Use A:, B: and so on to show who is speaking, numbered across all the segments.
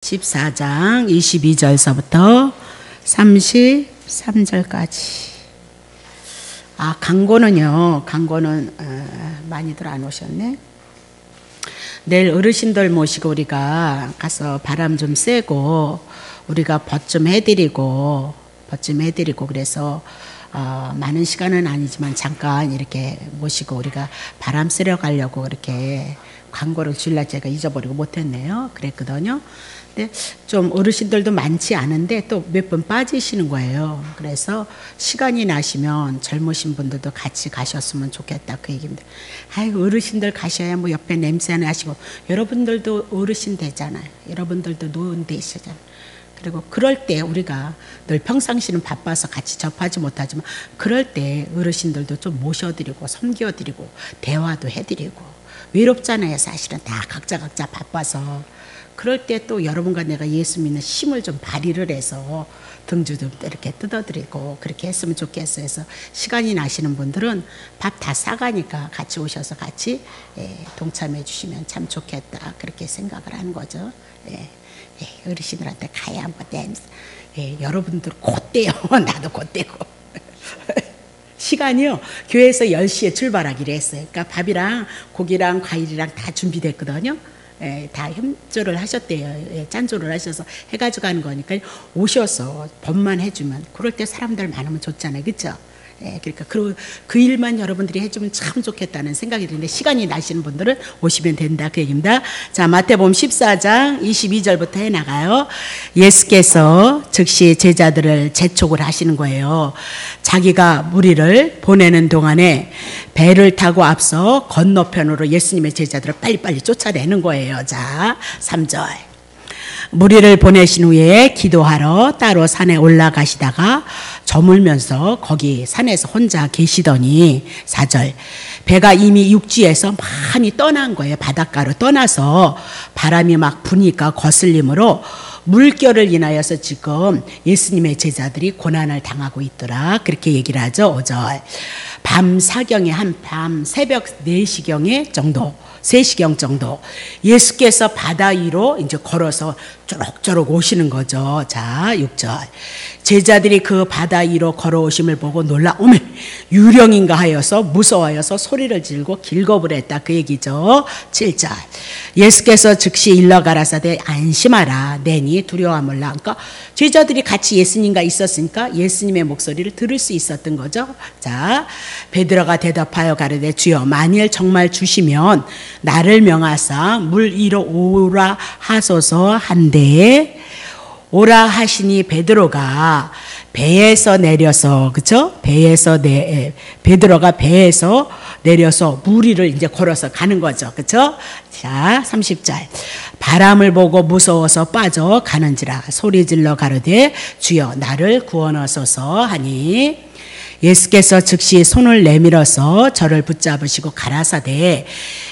A: 14장 22절서부터 33절까지. 강고는 많이들 안 오셨네. 내일 어르신들 모시고 우리가 가서 바람 좀 쐬고 우리가 벗 좀 해드리고 그래서 많은 시간은 아니지만 잠깐 이렇게 모시고 우리가 바람 쐬러 가려고 그렇게 광고를 주일날 제가 잊어버리고 못했네요. 그랬거든요. 근데 좀 어르신들도 많지 않은데 또 몇 분 빠지시는 거예요. 그래서 시간이 나시면 젊으신 분들도 같이 가셨으면 좋겠다 그 얘기입니다. 아이고 어르신들 가셔야 뭐 옆에 냄새 나시고 여러분들도 어르신 되잖아요. 여러분들도 노인 되시잖아요. 그리고 그럴 때 우리가 늘 평상시는 바빠서 같이 접하지 못하지만 그럴 때 어르신들도 좀 모셔드리고 섬겨드리고 대화도 해드리고 외롭잖아요. 사실은 다 각자 바빠서. 그럴 때 또 여러분과 내가 예수 믿는 힘을 좀 발휘를 해서 등주도 이렇게 뜯어드리고 그렇게 했으면 좋겠어요. 그래서 시간이 나시는 분들은 밥 다 싸가니까 같이 오셔서 같이 동참해 주시면 참 좋겠다 그렇게 생각을 하는 거죠. 어르신들한테 가야 뭐 여러분들 곧대요. 나도 곧대고. 시간이요. 교회에서 10시에 출발하기로 했어요. 그러니까 밥이랑 고기랑 과일이랑 다 준비됐거든요. 다 협조를 하셨대요. 짠조를 하셔서 해가지고 가는 거니까 오셔서 법만 해주면 그럴 때 사람들 많으면 좋잖아요. 그렇죠? 그러니까 그 일만 여러분들이 해주면 참 좋겠다는 생각이 드는데 시간이 나시는 분들은 오시면 된다 그 얘기입니다. 자, 마태복음 14장 22절부터 해나가요. 예수께서 즉시 제자들을 재촉을 하시는 거예요. 자기가 무리를 보내는 동안에 배를 타고 앞서 건너편으로 예수님의 제자들을 빨리빨리 쫓아내는 거예요. 자, 3절. 무리를 보내신 후에 기도하러 따로 산에 올라가시다가 저물면서 거기 산에서 혼자 계시더니 4절. 배가 이미 육지에서 많이 떠난 거예요. 바닷가로 떠나서 바람이 막 부니까 거슬림으로 물결을 인하여서 지금 예수님의 제자들이 고난을 당하고 있더라. 그렇게 얘기를 하죠. 5절. 밤 사경에 밤 새벽 4시경에 정도 3시경 정도 예수께서 바다 위로 이제 걸어서 쪼록쪼록 오시는 거죠. 자, 6절. 제자들이 그 바다 위로 걸어오심을 보고 놀라 어메 유령인가 하여서 무서워하여서 소리를 지르고 길겁을 했다 그 얘기죠. 7절. 예수께서 즉시 일러 가라사대 안심하라 내니 두려워 말라. 그러니까 제자들이 같이 예수님과 있었으니까 예수님의 목소리를 들을 수 있었던 거죠. 자, 베드로가 대답하여 가르되 주여 만일 정말 주시면 나를 명하사 물 위로 오라 하소서 한데 오라 하시니 베드로가 배에서 내려서 그죠? 베드로가 배에서 내려서 물 위를 이제 걸어서 가는 거죠. 그죠? 자, 30절. 바람을 보고 무서워서 빠져 가는지라 소리질러 가르되 주여 나를 구원하소서 하니 예수께서 즉시 손을 내밀어서 저를 붙잡으시고 가라사대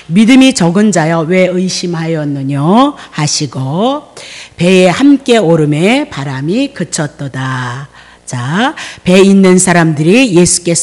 A: 믿음이 적은 자여 왜 의심하였느냐 하시고 배에 함께 오름에 바람이 그쳤도다. 자, 배에 있는 사람들이 예수께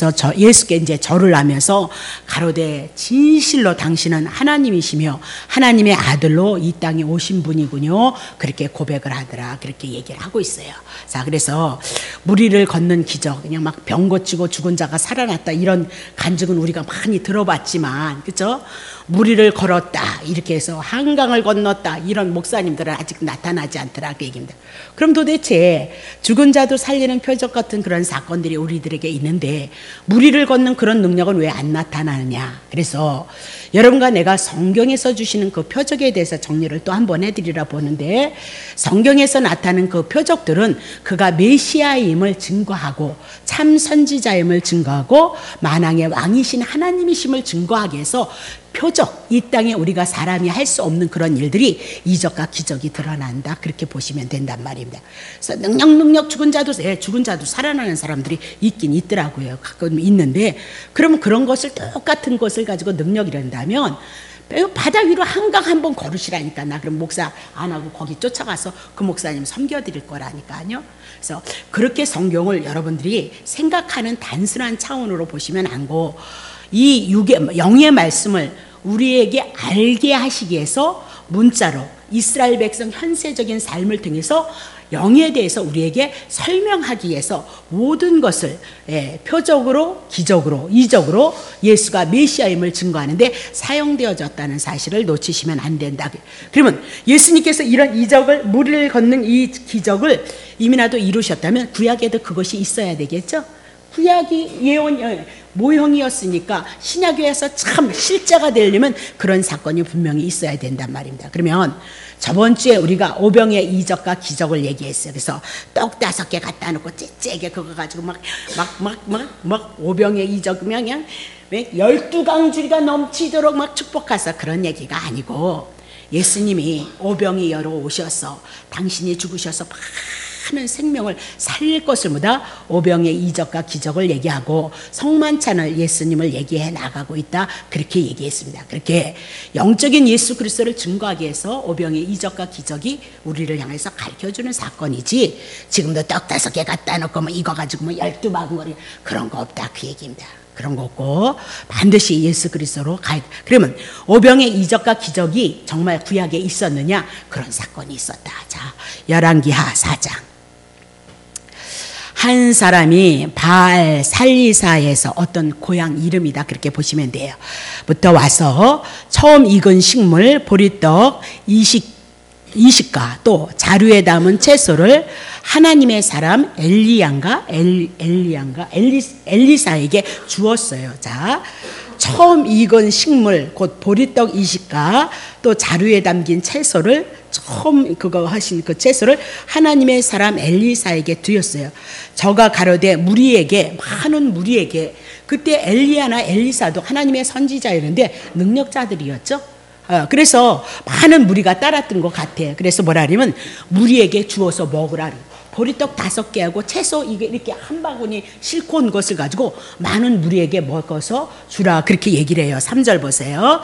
A: 이제 절을 하면서 가로되 진실로 당신은 하나님이시며 하나님의 아들로 이 땅에 오신 분이군요. 그렇게 고백을 하더라. 그렇게 얘기를 하고 있어요. 자, 그래서 무리를 걷는 기적, 그냥 막 병 고치고 죽은 자가 살아났다 이런 간증은 우리가 많이 들어봤지만, 그렇죠? 무리를 걸었다 이렇게 해서 한강을 건넜다 이런 목사님들은 아직 나타나지 않더라 그 얘기입니다. 그럼 도대체 죽은 자도 살리는 표적 같은 그런 사건들이 우리들에게 있는데 무리를 걷는 그런 능력은 왜 안 나타나느냐. 그래서 여러분과 내가 성경에서 주시는 그 표적에 대해서 정리를 또 한번 해드리라 보는데 성경에서 나타나는 그 표적들은 그가 메시아임을 증거하고 참 선지자임을 증거하고 만왕의 왕이신 하나님이심을 증거하기 위해서 표적, 이 땅에 우리가 사람이 할 수 없는 그런 일들이 이적과 기적이 드러난다. 그렇게 보시면 된단 말입니다. 그래서 능력 죽은 자도 살아나는 사람들이 있긴 있더라고요. 가끔 있는데 그러면 그런 것을 똑같은 것을 가지고 능력이란다면 바다 위로 한강 한번 걸으시라니까. 나 그럼 목사 안 하고 거기 쫓아가서 그 목사님 섬겨드릴 거라니까요. 그래서 그렇게 성경을 여러분들이 생각하는 단순한 차원으로 보시면 안 고 이 영의 말씀을 우리에게 알게 하시기 위해서 문자로 이스라엘 백성 현세적인 삶을 통해서 영에 대해서 우리에게 설명하기 위해서 모든 것을 표적으로, 기적으로, 이적으로 예수가 메시아임을 증거하는데 사용되어졌다는 사실을 놓치시면 안 된다. 그러면 예수님께서 이런 이적을, 물을 걷는 이 기적을 이미나도 이루셨다면 구약에도 그것이 있어야 되겠죠? 구약이 예언 모형이었으니까 신약에서 참 실제가 되려면 그런 사건이 분명히 있어야 된단 말입니다. 그러면 저번 주에 우리가 오병의 이적과 기적을 얘기했어요. 그래서 떡 5개 갖다 놓고 째게 그거 가지고 막 오병의 이적이면 그냥 12강줄기가 넘치도록 막 축복하사 그런 얘기가 아니고 예수님이 오병이 열어 오셔서 당신이 죽으셔서 많은 생명을 살릴 것을 보다 오병의 이적과 기적을 얘기하고 성만찬을 예수님을 얘기해 나가고 있다. 그렇게 얘기했습니다. 그렇게 영적인 예수 그리스도를 증거하기 위해서 오병의 이적과 기적이 우리를 향해서 가르쳐주는 사건이지 지금도 떡 5개 갖다 놓고 뭐 이거 가지고 뭐 12바구니 그런 거 없다. 그 얘기입니다. 그런 거 없고 반드시 예수 그리스도로 가야 돼. 그러면 오병의 이적과 기적이 정말 구약에 있었느냐? 그런 사건이 있었다. 자, 열왕기하 4장. 한 사람이 바알 살리사에서 어떤 고향 이름이다 그렇게 보시면 돼요. 부터 와서 처음 익은 식물 보리떡 20가 또 자루에 담은 채소를 하나님의 사람 엘리사에게 주었어요. 자, 처음 익은 식물 곧 보리떡 20가 또 자루에 담긴 채소를 처음 그거 하신 그 채소를 하나님의 사람 엘리사에게 드렸어요. 저가 가로되 무리에게 많은 무리에게 그때 엘리야나 엘리사도 하나님의 선지자였는데 능력자들이었죠. 그래서 많은 무리가 따랐던 것 같아요. 그래서 뭐라 하냐면 무리에게 주어서 먹으라. 보리떡 5개하고 채소 이렇게 한 바구니 싣고 온 것을 가지고 많은 무리에게 먹어서 주라. 그렇게 얘기를 해요. 3절 보세요.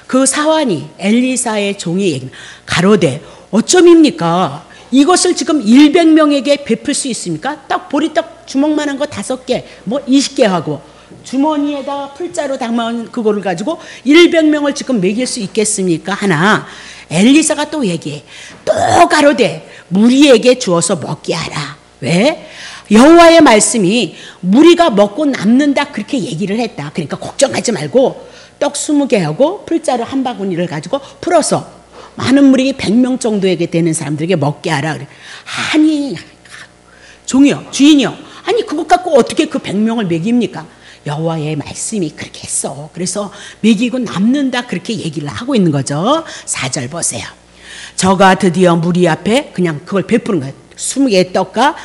A: 그 사환이 엘리사의 종이 얘기는 가로되 어쩜입니까? 이것을 지금 100명에게 베풀 수 있습니까? 딱 보리떡 주먹만한 거 5개, 뭐 20개 하고 주머니에다가 풀자로 담아온 그거를 가지고 100명을 지금 먹일 수 있겠습니까? 하나 엘리사가 또 얘기해. 또 가로되 무리에게 주어서 먹게 하라. 왜? 여호와의 말씀이 무리가 먹고 남는다 그렇게 얘기를 했다. 그러니까 걱정하지 말고 떡 20개 하고 풀자루 한 바구니를 가지고 풀어서 많은 무리 100명 정도에게 되는 사람들에게 먹게 하라. 그래. 아니 종이요 주인이요. 아니 그것 갖고 어떻게 그 100명을 먹입니까? 여호와의 말씀이 그렇게 했어. 그래서 먹이고 남는다 그렇게 얘기를 하고 있는 거죠. 4절 보세요. 저가 드디어 무리 앞에 그냥 그걸 베푸는 거예요. 20개의 떡과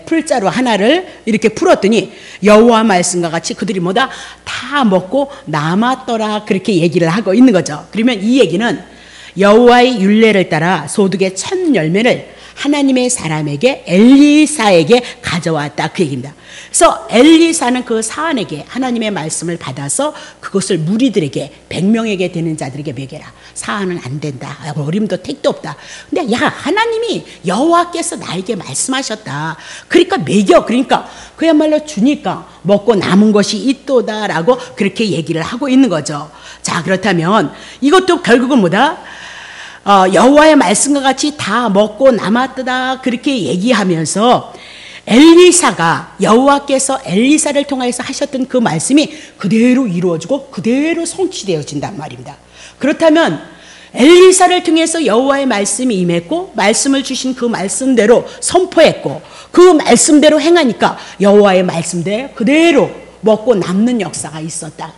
A: 풀자루 하나를 이렇게 풀었더니 여호와 말씀과 같이 그들이 뭐다 다 먹고 남았더라 그렇게 얘기를 하고 있는 거죠. 그러면 이 얘기는 여호와의 율례를 따라 소득의 첫 열매를 하나님의 사람에게 엘리사에게 가져왔다 그 얘기입니다. 그래서 엘리사는 그 사안에게 하나님의 말씀을 받아서 그것을 무리들에게 100명에게 되는 자들에게 먹여라. 사안은 안 된다. 어림도 택도 없다. 근데 야 하나님이 여호와께서 나에게 말씀하셨다. 그러니까 먹여. 그러니까 그야말로 주니까 먹고 남은 것이 있도다라고 그렇게 얘기를 하고 있는 거죠. 자 그렇다면 이것도 결국은 뭐다? 여호와의 말씀과 같이 다 먹고 남았다 그렇게 얘기하면서 엘리사가 여호와께서 엘리사를 통해서 하셨던 그 말씀이 그대로 이루어지고 그대로 성취되어진단 말입니다. 그렇다면 엘리사를 통해서 여호와의 말씀이 임했고 말씀을 주신 그 말씀대로 선포했고 그 말씀대로 행하니까 여호와의 말씀대로 그대로 먹고 남는 역사가 있었다.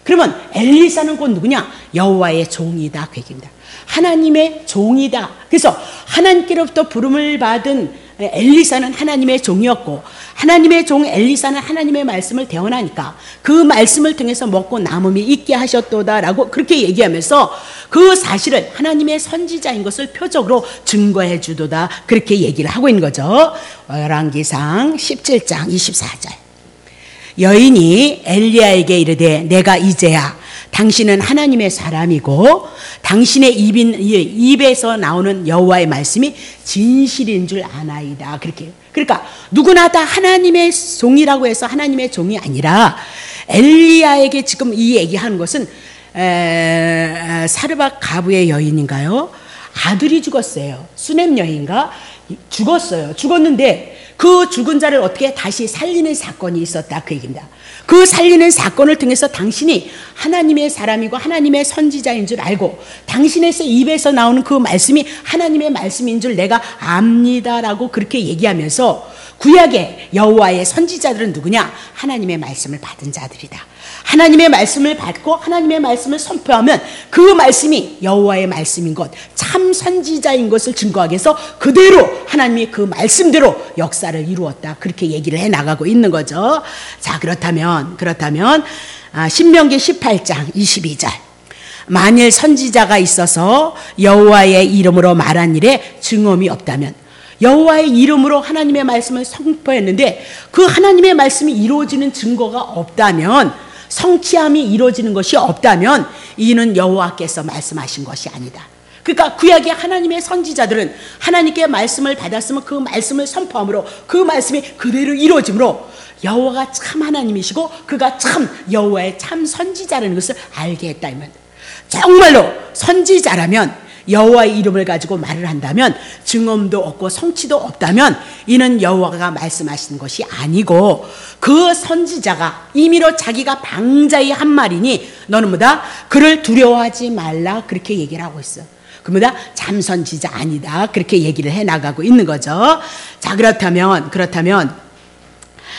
A: 그러면 엘리사는 곧 누구냐? 여호와의 종이다 그 얘기입니다. 하나님의 종이다. 그래서 하나님께로부터 부름을 받은 엘리사는 하나님의 종이었고 하나님의 종 엘리사는 하나님의 말씀을 대언하니까 그 말씀을 통해서 먹고 남음이 있게 하셨도다라고 그렇게 얘기하면서 그 사실을 하나님의 선지자인 것을 표적으로 증거해 주도다 그렇게 얘기를 하고 있는 거죠. 열왕기상 17장 24절. 여인이 엘리야에게 이르되 내가 이제야 당신은 하나님의 사람이고 당신의 입에서 나오는 여호와의 말씀이 진실인 줄 아나이다. 그렇게. 그러니까 누구나 다 하나님의 종이라고 해서 하나님의 종이 아니라 엘리야에게 지금 이 얘기하는 것은 사르밧 가부의 여인인가요? 아들이 죽었어요. 수넴 여인가 죽었어요. 죽었는데 그 죽은 자를 어떻게 다시 살리는 사건이 있었다 그 얘기입니다. 그 살리는 사건을 통해서 당신이 하나님의 사람이고 하나님의 선지자인 줄 알고 당신의 입에서 나오는 그 말씀이 하나님의 말씀인 줄 내가 압니다라고 그렇게 얘기하면서 구약의 여호와의 선지자들은 누구냐? 하나님의 말씀을 받은 자들이다. 하나님의 말씀을 받고 하나님의 말씀을 선포하면 그 말씀이 여호와의 말씀인 것, 참 선지자인 것을 증거하기 위해서 그대로 하나님이 그 말씀대로 역사를 이루었다. 그렇게 얘기를 해나가고 있는 거죠. 자, 그렇다면 신명기 18장 22절. 만일 선지자가 있어서 여호와의 이름으로 말한 일에 증언이 없다면, 여호와의 이름으로 하나님의 말씀을 선포했는데 그 하나님의 말씀이 이루어지는 증거가 없다면, 성취함이 이루어지는 것이 없다면 이는 여호와께서 말씀하신 것이 아니다. 그러니까 구약의 하나님의 선지자들은 하나님께 말씀을 받았으면 그 말씀을 선포함으로 그 말씀이 그대로 이루어지므로 여호와가 참 하나님이시고 그가 참 여호와의 참 선지자라는 것을 알게 했다. 정말로 선지자라면 여호와의 이름을 가지고 말을 한다면 증언도 없고 성취도 없다면 이는 여호와가 말씀하신 것이 아니고 그 선지자가 임의로 자기가 방자의 한 말이니 너는 뭐다? 그를 두려워하지 말라 그렇게 얘기를 하고 있어. 그보다 참선지자 아니다 그렇게 얘기를 해나가고 있는 거죠. 자, 그렇다면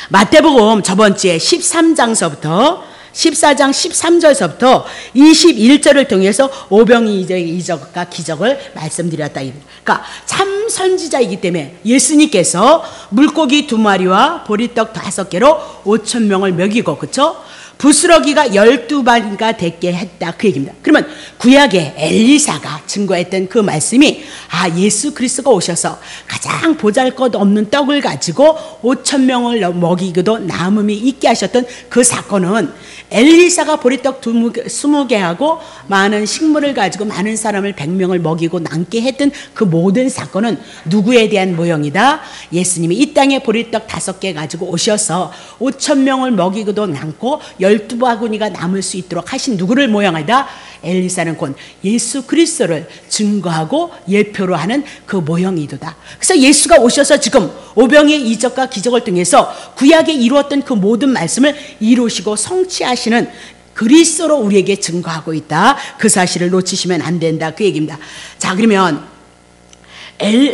A: 마태복음 저번 주에 13장서부터 14장 13절서부터 21절을 통해서 오병이어의 이적과 기적을 말씀드렸다. 그러니까 참 선지자이기 때문에 예수님께서 물고기 2마리와 보리떡 5개로 5,000명을 먹이고, 그렇죠? 부스러기가 12마리가 됐게 했다 그 얘기입니다. 그러면 구약의 엘리사가 증거했던 그 말씀이 예수 그리스도가 오셔서 가장 보잘것없는 떡을 가지고 5,000명을 먹이고도 남음이 있게 하셨던 그 사건은 엘리사가 보리떡 20개하고 많은 식물을 가지고 많은 사람을 100명을 먹이고 남게 했던 그 모든 사건은 누구에 대한 모형이다? 예수님이 이 땅에 보리떡 5개 가지고 오셔서 5,000명을 먹이고도 남고 12바구니가 남을 수 있도록 하신 누구를 모형하다? 엘리사는 곧 예수 그리스도를 증거하고 예표로 하는 그 모형이도다. 그래서 예수가 오셔서 지금 오병이의 이적과 기적을 통해서 구약에 이루었던 그 모든 말씀을 이루시고 성취하시는 그리스도로 우리에게 증거하고 있다. 그 사실을 놓치시면 안 된다 그 얘기입니다. 자, 그러면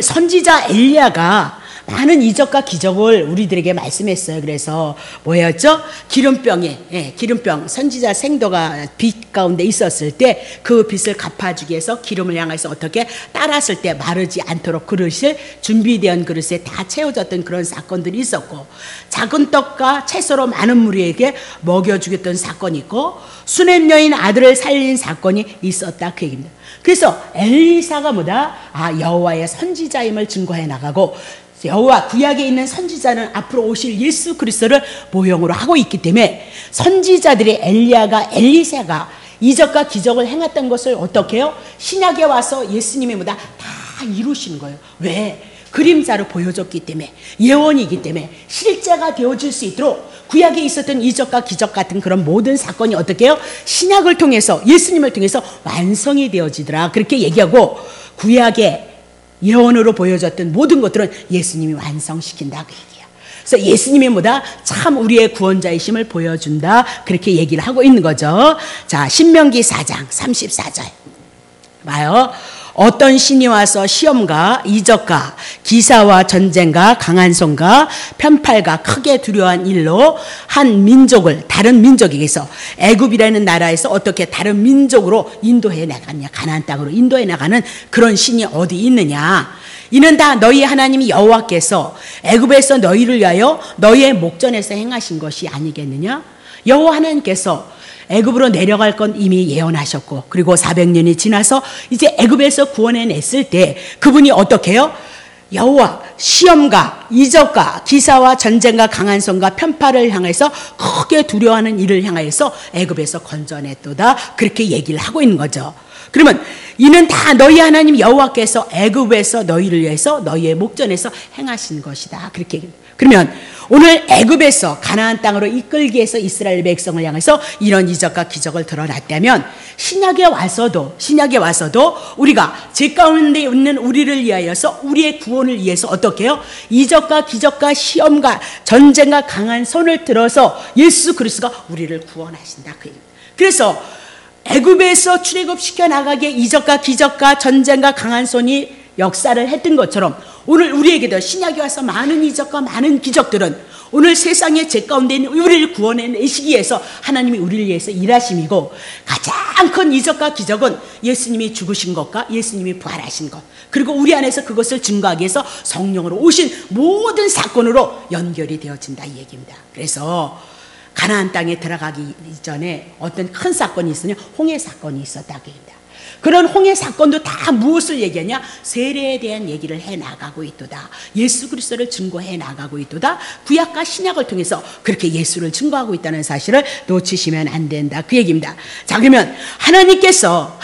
A: 선지자 엘리야가 많은 이적과 기적을 우리들에게 말씀했어요. 그래서 뭐였죠? 기름병 선지자 생도가 빛 가운데 있었을 때 그 빛을 갚아주기 위해서 기름을 향해서 어떻게 따랐을 때 마르지 않도록 그릇을 준비된 그릇에 다 채워졌던 그런 사건들이 있었고, 작은 떡과 채소로 많은 무리에게 먹여주겠던 사건이 있고, 수넴 여인 아들을 살린 사건이 있었다 그 얘기입니다. 그래서 엘리사가 뭐다? 여호와의 선지자임을 증거해 나가고, 여호와 구약에 있는 선지자는 앞으로 오실 예수 그리스도를 모형으로 하고 있기 때문에 선지자들의 엘리사가 이적과 기적을 행했던 것을 어떻게 해요? 신약에 와서 예수님이 뭐다? 다 이루시는 거예요. 왜? 그림자로 보여줬기 때문에, 예언이기 때문에 실제가 되어질 수 있도록 구약에 있었던 이적과 기적 같은 그런 모든 사건이 어떻게 해요? 신약을 통해서, 예수님을 통해서 완성이 되어지더라 그렇게 얘기하고, 구약에 예언으로 보여졌던 모든 것들은 예수님이 완성시킨다 그 얘기야. 그래서 예수님이 뭐다? 참 우리의 구원자이심을 보여준다 그렇게 얘기를 하고 있는 거죠. 자, 신명기 4장 34절 봐요. 어떤 신이 와서 시험과 이적과 기사와 전쟁과 강한 손과 편팔과 크게 두려워한 일로 한 민족을 다른 민족에게서 애굽이라는 나라에서 어떻게 다른 민족으로 인도해 나갔냐, 가나안 땅으로 인도해 나가는 그런 신이 어디 있느냐? 이는 다 너희 하나님 여호와께서 애굽에서 너희를 위하여 너희의 목전에서 행하신 것이 아니겠느냐? 여호와 하나님께서 애굽으로 내려갈 건 이미 예언하셨고, 그리고 400년이 지나서 이제 애굽에서 구원해냈을 때 그분이 어떻게 해요? 여호와 시험과 이적과 기사와 전쟁과 강한 손과 편팔을 향해서 크게 두려워하는 일을 향해서 애굽에서 건져냈도다 그렇게 얘기를 하고 있는 거죠. 그러면 이는 다 너희 하나님 여호와께서 애굽에서 너희를 위해서 너희의 목전에서 행하신 것이다. 그렇게 얘기합니다. 그러면 오늘 애굽에서 가나안 땅으로 이끌기 위해서 이스라엘 백성을 향해서 이런 이적과 기적을 드러났다면 신약에 와서도 우리가 죄 가운데 있는 우리를 위하여서 우리의 구원을 위해서 어떻게 해요? 이적과 기적과 시험과 전쟁과 강한 손을 들어서 예수 그리스도가 우리를 구원하신다. 그래서 애굽에서 출애굽시켜 나가게 이적과 기적과 전쟁과 강한 손이 역사를 했던 것처럼 오늘 우리에게도 신약에 와서 많은 이적과 많은 기적들은 오늘 세상의 죄 가운데 있는 우리를 구원해내시기 위해서 하나님이 우리를 위해서 일하심이고, 가장 큰 이적과 기적은 예수님이 죽으신 것과 예수님이 부활하신 것, 그리고 우리 안에서 그것을 증거하기 위해서 성령으로 오신 모든 사건으로 연결이 되어진다 이 얘기입니다. 그래서 가나안 땅에 들어가기 이전에 어떤 큰 사건이 있으냐, 홍해 사건이 있었다고 합니다. 그런 홍해 사건도 다 무엇을 얘기하냐? 세례에 대한 얘기를 해나가고 있도다. 예수 그리스도를 증거해 나가고 있도다. 구약과 신약을 통해서 그렇게 예수를 증거하고 있다는 사실을 놓치시면 안 된다. 그 얘기입니다. 자, 그러면 하나님께서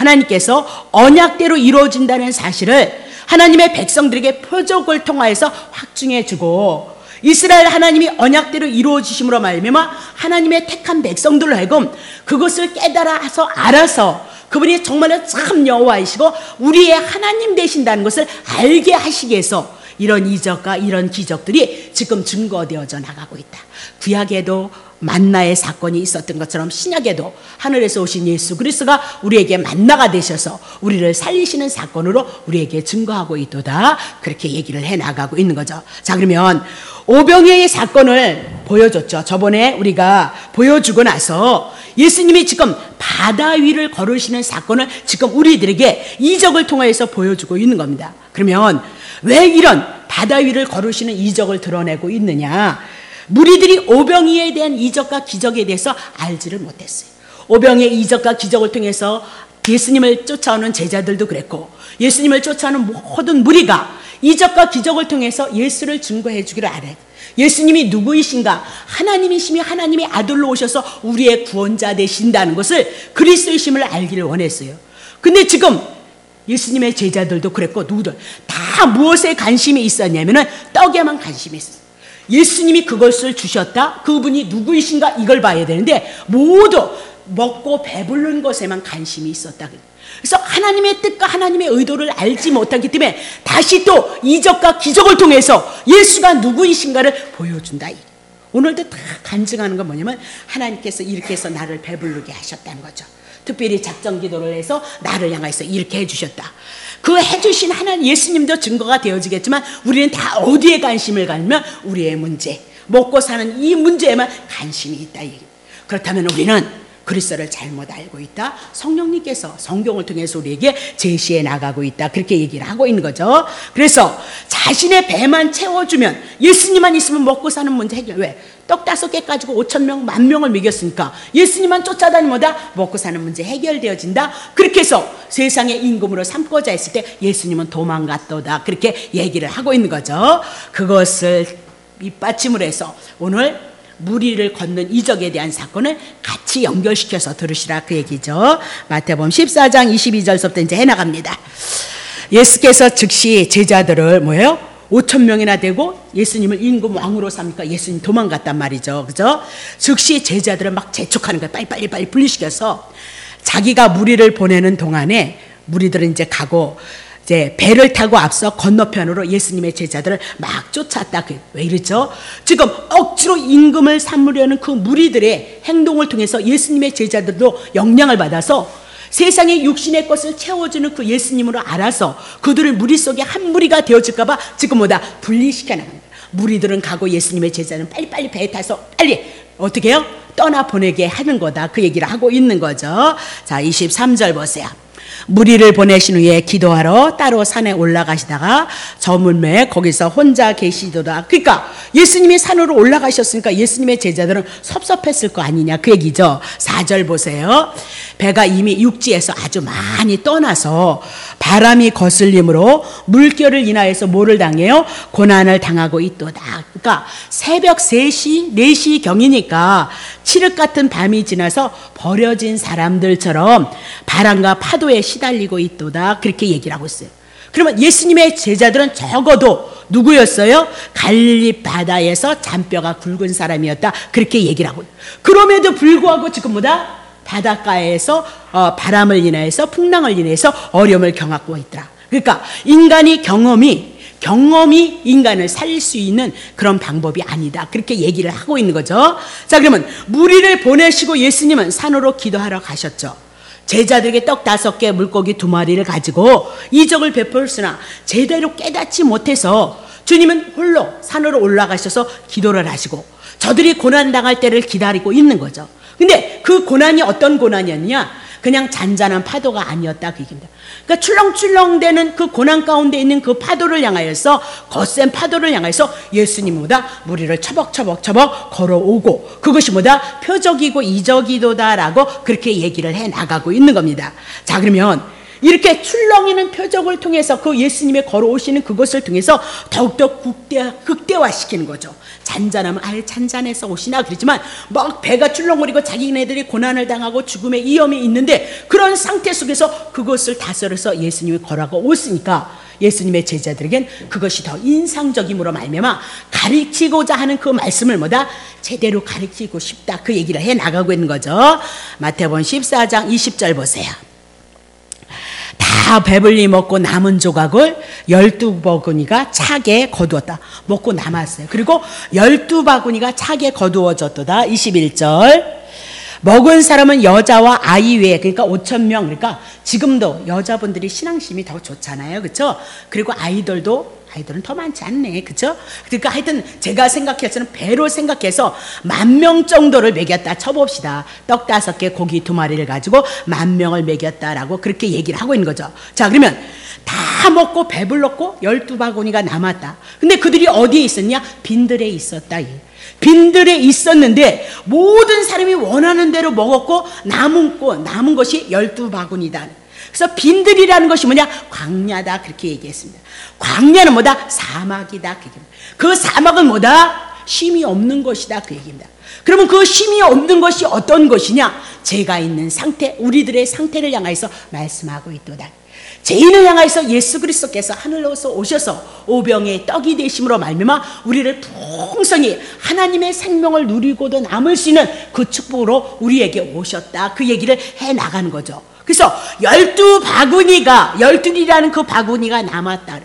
A: 언약대로 이루어진다는 사실을 하나님의 백성들에게 표적을 통하여서 확증해 주고, 이스라엘 하나님이 언약대로 이루어지심으로 말미암아 하나님의 택한 백성들로 하여금 그것을 깨달아서 알아서 그분이 정말로 참 여호와이시고 우리의 하나님 되신다는 것을 알게 하시기 위해서 이런 이적과 이런 기적들이 지금 증거되어져 나가고 있다. 구약에도 만나의 사건이 있었던 것처럼 신약에도 하늘에서 오신 예수 그리스도가 우리에게 만나가 되셔서 우리를 살리시는 사건으로 우리에게 증거하고 있도다. 그렇게 얘기를 해나가고 있는 거죠. 자, 그러면 오병이어의 사건을 보여줬죠. 저번에 우리가 보여주고 나서 예수님이 지금 바다 위를 걸으시는 사건을 지금 우리들에게 이적을 통해서 보여주고 있는 겁니다. 그러면 왜 이런 바다 위를 걸으시는 이적을 드러내고 있느냐? 무리들이 오병이어에 대한 이적과 기적에 대해서 알지를 못했어요. 오병이어의 이적과 기적을 통해서 예수님을 쫓아오는 제자들도 그랬고, 예수님을 쫓아오는 모든 무리가 이적과 기적을 통해서 예수를 증거해 주기를 알아요. 예수님이 누구이신가? 하나님이시며 하나님의 아들로 오셔서 우리의 구원자 되신다는 것을, 그리스도이심을 알기를 원했어요. 근데 지금 예수님의 제자들도 그랬고, 누구들 다 무엇에 관심이 있었냐면은 떡에만 관심이 있었어요. 예수님이 그것을 주셨다, 그분이 누구이신가 이걸 봐야 되는데 모두 먹고 배부른 것에만 관심이 있었다. 그래서 하나님의 뜻과 하나님의 의도를 알지 못하기 때문에 다시 또 이적과 기적을 통해서 예수가 누구이신가를 보여준다. 오늘도 다 간증하는 건 뭐냐면 하나님께서 이렇게 해서 나를 배부르게 하셨다는 거죠. 특별히 작정 기도를 해서 나를 향해서 이렇게 해주셨다. 그 해주신 하나님 예수님도 증거가 되어지겠지만 우리는 다 어디에 관심을 갖으면 우리의 문제, 먹고 사는 이 문제에만 관심이 있다. 그렇다면 우리는 그리스도를 잘못 알고 있다. 성령님께서 성경을 통해서 우리에게 제시해 나가고 있다. 그렇게 얘기를 하고 있는 거죠. 그래서 자신의 배만 채워주면, 예수님만 있으면 먹고 사는 문제 해결. 왜? 떡 5개 가지고 5,000명, 10,000명을 먹였으니까 예수님만 쫓아다니면다 먹고 사는 문제 해결되어진다. 그렇게 해서 세상의 임금으로 삼고자 했을 때 예수님은 도망갔도다. 그렇게 얘기를 하고 있는 거죠. 그것을 밑받침을 해서 오늘 무리를 걷는 이적에 대한 사건을 같이 연결시켜서 들으시라 그 얘기죠. 마태복음 14장 22절부터 이제 해나갑니다. 예수께서 즉시 제자들을 5,000명이나 되고 예수님을 임금 왕으로 삼으니까 예수님 도망갔단 말이죠. 그죠? 즉시 제자들을 막 재촉하는 거예요. 빨리 분리시켜서 자기가 무리를 보내는 동안에 무리들은 이제 가고 이제 배를 타고 앞서 건너편으로 예수님의 제자들을 막 쫓았다. 왜 이러죠? 지금 억지로 임금을 삼으려는 그 무리들의 행동을 통해서 예수님의 제자들도 영향을 받아서 세상의 육신의 것을 채워주는 그 예수님으로 알아서 그들을 무리 속에 한 무리가 되어질까 봐 지금 분리시켜 나갑니다. 무리들은 가고 예수님의 제자는 빨리 배에 타서 빨리 어떻게 해요? 떠나보내게 하는 거다. 그 얘기를 하고 있는 거죠. 자, 23절 보세요. 무리를 보내신 후에 기도하러 따로 산에 올라가시다가 저물매 거기서 혼자 계시도다. 그러니까 예수님이 산으로 올라가셨으니까 예수님의 제자들은 섭섭했을 거 아니냐 그 얘기죠. 4절 보세요. 배가 이미 육지에서 아주 많이 떠나서 바람이 거슬림으로 물결을 인하여서 뭐를 당해요? 고난을 당하고 있도다. 그러니까 새벽 3시, 4시 경이니까 칠흑 같은 밤이 지나서 버려진 사람들처럼 바람과 파도에 시달리고 있도다. 그렇게 얘기를 하고 있어요. 그러면 예수님의 제자들은 적어도 누구였어요? 갈릴리 바다에서 잔뼈가 굵은 사람이었다. 그렇게 얘기를 하고. 그럼에도 불구하고 지금 뭐다? 바닷가에서 바람을 인하여서 풍랑을 인해서 어려움을 경하고 있더라. 그러니까 인간이 경험이 인간을 살릴 수 있는 그런 방법이 아니다. 그렇게 얘기를 하고 있는 거죠. 자, 그러면 무리를 보내시고 예수님은 산으로 기도하러 가셨죠. 제자들에게 떡 5개, 물고기 2마리를 가지고 이적을 베풀었으나 제대로 깨닫지 못해서 주님은 홀로 산으로 올라가셔서 기도를 하시고 저들이 고난당할 때를 기다리고 있는 거죠. 근데 그 고난이 어떤 고난이었느냐? 그냥 잔잔한 파도가 아니었다 그 얘기입니다. 그러니까 출렁출렁대는 그 고난 가운데 있는 그 파도를 향하여서, 거센 파도를 향하여서 예수님보다 무리를 처벅처벅 걸어오고, 그것이 뭐다? 표적이고 이적이도다라고 그렇게 얘기를 해 나가고 있는 겁니다. 자, 그러면 이렇게 출렁이는 표적을 통해서 그 예수님의 걸어오시는 그것을 통해서 더욱더 극대화시키는 거죠. 잔잔하면 아예 잔잔해서 오시나 그러지만 막 배가 출렁거리고 자기네들이 고난을 당하고 죽음의 위험이 있는데 그런 상태 속에서 그것을 다스려서 예수님이 걸어가고 오시니까 예수님의 제자들에겐 그것이 더 인상적임으로 말미암아 가르치고자 하는 그 말씀을 뭐다? 제대로 가르치고 싶다. 그 얘기를 해 나가고 있는 거죠. 마태복음 14장 20절 보세요. 다 배불리 먹고 남은 조각을 12바구니가 차게 거두었다. 먹고 남았어요. 그리고 12바구니가 차게 거두어졌도다. 21절. 먹은 사람은 여자와 아이 외에, 그러니까 5,000명. 그러니까 지금도 여자분들이 신앙심이 더 좋잖아요. 그렇죠? 그리고 아이들은 더 많지 않네. 그렇죠? 그러니까 하여튼 제가 생각해서는 배로 생각해서 10,000명 정도를 먹였다 쳐봅시다. 떡 5개, 고기 2마리를 가지고 10,000명을 먹였다라고 그렇게 얘기를 하고 있는 거죠. 자, 그러면 다 먹고 배불렀고 12바구니가 남았다. 근데 그들이 어디에 있었냐? 빈들에 있었다. 빈들에 있었는데 모든 사람이 원하는 대로 먹었고 남은 것이 12바구니다. 그래서 빈들이라는 것이 뭐냐? 광야다. 그렇게 얘기했습니다. 광야는 뭐다? 사막이다. 그 사막은 뭐다? 쉼이 없는 것이다. 그 얘기입니다. 그러면 그 쉼이 없는 것이 어떤 것이냐? 제가 있는 상태, 우리들의 상태를 향해서 말씀하고 있도다. 죄인을 향해서 예수 그리스도께서 하늘로서 오셔서 오병의 떡이 되심으로 말미암아 우리를 풍성히 하나님의 생명을 누리고도 남을 수 있는 그 축복으로 우리에게 오셨다. 그 얘기를 해 나가는 거죠. 그래서 12바구니가, 12이라는 그 바구니가 남았다.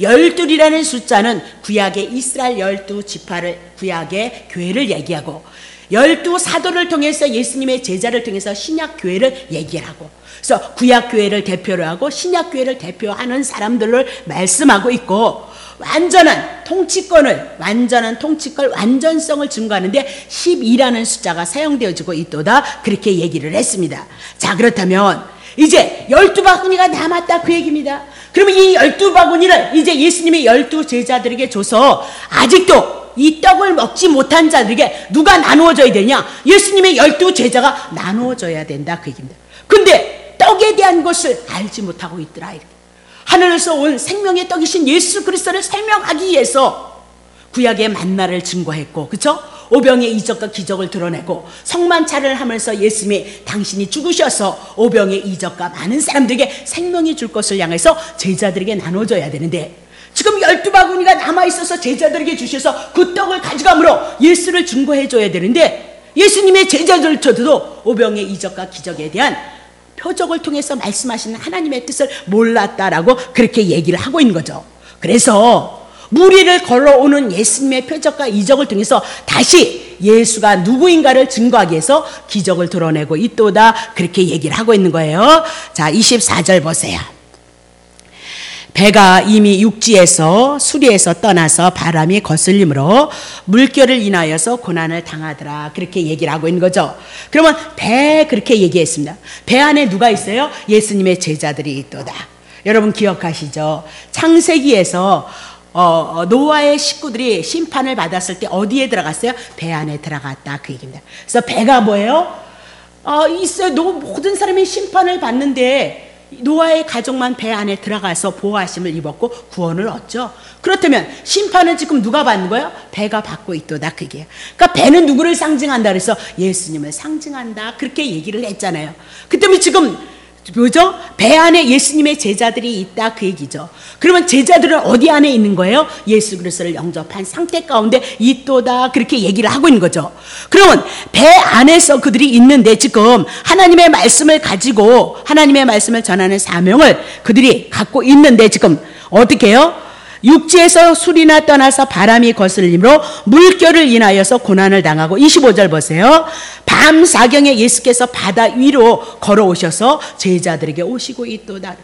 A: 12이라는 숫자는 구약의 이스라엘 12지파를, 구약의 교회를 얘기하고 12사도를 통해서 예수님의 제자를 통해서 신약교회를 얘기하고, 그래서 구약교회를 대표로 하고 신약교회를 대표하는 사람들을 말씀하고 있고, 완전한 통치권, 완전성을 증거하는데 12라는 숫자가 사용되어지고 있도다. 그렇게 얘기를 했습니다. 자, 그렇다면 이제 12바구니가 남았다. 그 얘기입니다. 그러면 이 12바구니를 이제 예수님의 12제자들에게 줘서 아직도 이 떡을 먹지 못한 자들에게 누가 나누어줘야 되냐? 예수님의 12제자가 나누어줘야 된다. 그 얘기입니다. 근데 떡에 대한 것을 알지 못하고 있더라. 이렇게. 하늘에서 온 생명의 떡이신 예수 그리스도를 설명하기 위해서 구약의 만나를 증거했고, 그렇죠? 오병의 이적과 기적을 드러내고 성만찬을 하면서 예수님이 당신이 죽으셔서 오병의 이적과 많은 사람들에게 생명이 줄 것을 향해서 제자들에게 나눠줘야 되는데, 지금 12바구니가 남아있어서 제자들에게 주셔서 그 떡을 가져감으로 예수를 증거해줘야 되는데, 예수님의 제자들조차도 오병의 이적과 기적에 대한 표적을 통해서 말씀하시는 하나님의 뜻을 몰랐다라고 그렇게 얘기를 하고 있는 거죠. 그래서 무리를 걸어오는 예수님의 표적과 이적을 통해서 다시 예수가 누구인가를 증거하기 위해서 기적을 드러내고 있도다. 그렇게 얘기를 하고 있는 거예요. 자, 24절 보세요. 배가 이미 육지에서 수리에서 떠나서 바람이 거슬림으로 물결을 인하여서 고난을 당하더라. 그렇게 얘기를 하고 있는 거죠. 그러면 배, 그렇게 얘기했습니다. 배 안에 누가 있어요? 예수님의 제자들이 있도다. 여러분 기억하시죠? 창세기에서 노아의 식구들이 심판을 받았을 때 어디에 들어갔어요? 배 안에 들어갔다. 그 얘기입니다. 그래서 배가 뭐예요? 있어요. 모든 사람이 심판을 받는데 노아의 가족만 배 안에 들어가서 보호하심을 입었고 구원을 얻죠. 그렇다면 심판은 지금 누가 받는 거예요? 배가 받고 있도다, 그게. 그러니까 배는 누구를 상징한다 그래서 예수님을 상징한다, 그렇게 얘기를 했잖아요. 그 때문에 지금 뭐죠? 배 안에 예수님의 제자들이 있다, 그 얘기죠. 그러면 제자들은 어디 안에 있는 거예요? 예수 그리스도를 영접한 상태 가운데 있도다, 그렇게 얘기를 하고 있는 거죠. 그러면 배 안에서 그들이 있는데 지금 하나님의 말씀을 가지고 하나님의 말씀을 전하는 사명을 그들이 갖고 있는데 지금 어떻게 해요? 육지에서 술이나 떠나서 바람이 거슬림으로 물결을 인하여서 고난을 당하고 25절 보세요. 밤 사경에 예수께서 바다 위로 걸어오셔서 제자들에게 오시고 있도다.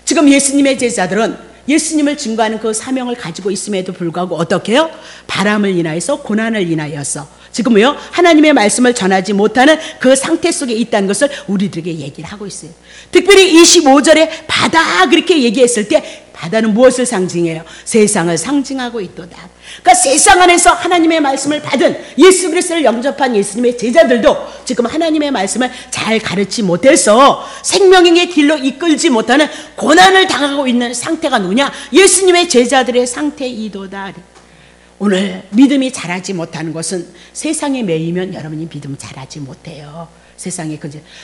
A: 지금 예수님의 제자들은 예수님을 증거하는 그 사명을 가지고 있음에도 불구하고 어떻게 해요? 바람을 인하여서 고난을 인하여서 지금 왜요? 하나님의 말씀을 전하지 못하는 그 상태 속에 있다는 것을 우리들에게 얘기를 하고 있어요. 특별히 25절에 바다 그렇게 얘기했을 때 바다는 무엇을 상징해요? 세상을 상징하고 있도다. 그러니까 세상 안에서 하나님의 말씀을 받은 예수 그리스도를 영접한 예수님의 제자들도 지금 하나님의 말씀을 잘 가르치지 못해서 생명의 길로 이끌지 못하는 고난을 당하고 있는 상태가 누구냐? 예수님의 제자들의 상태이도다. 오늘 믿음이 자라지 못하는 것은 세상에 매이면 여러분이 믿음 자라지 못해요. 세상에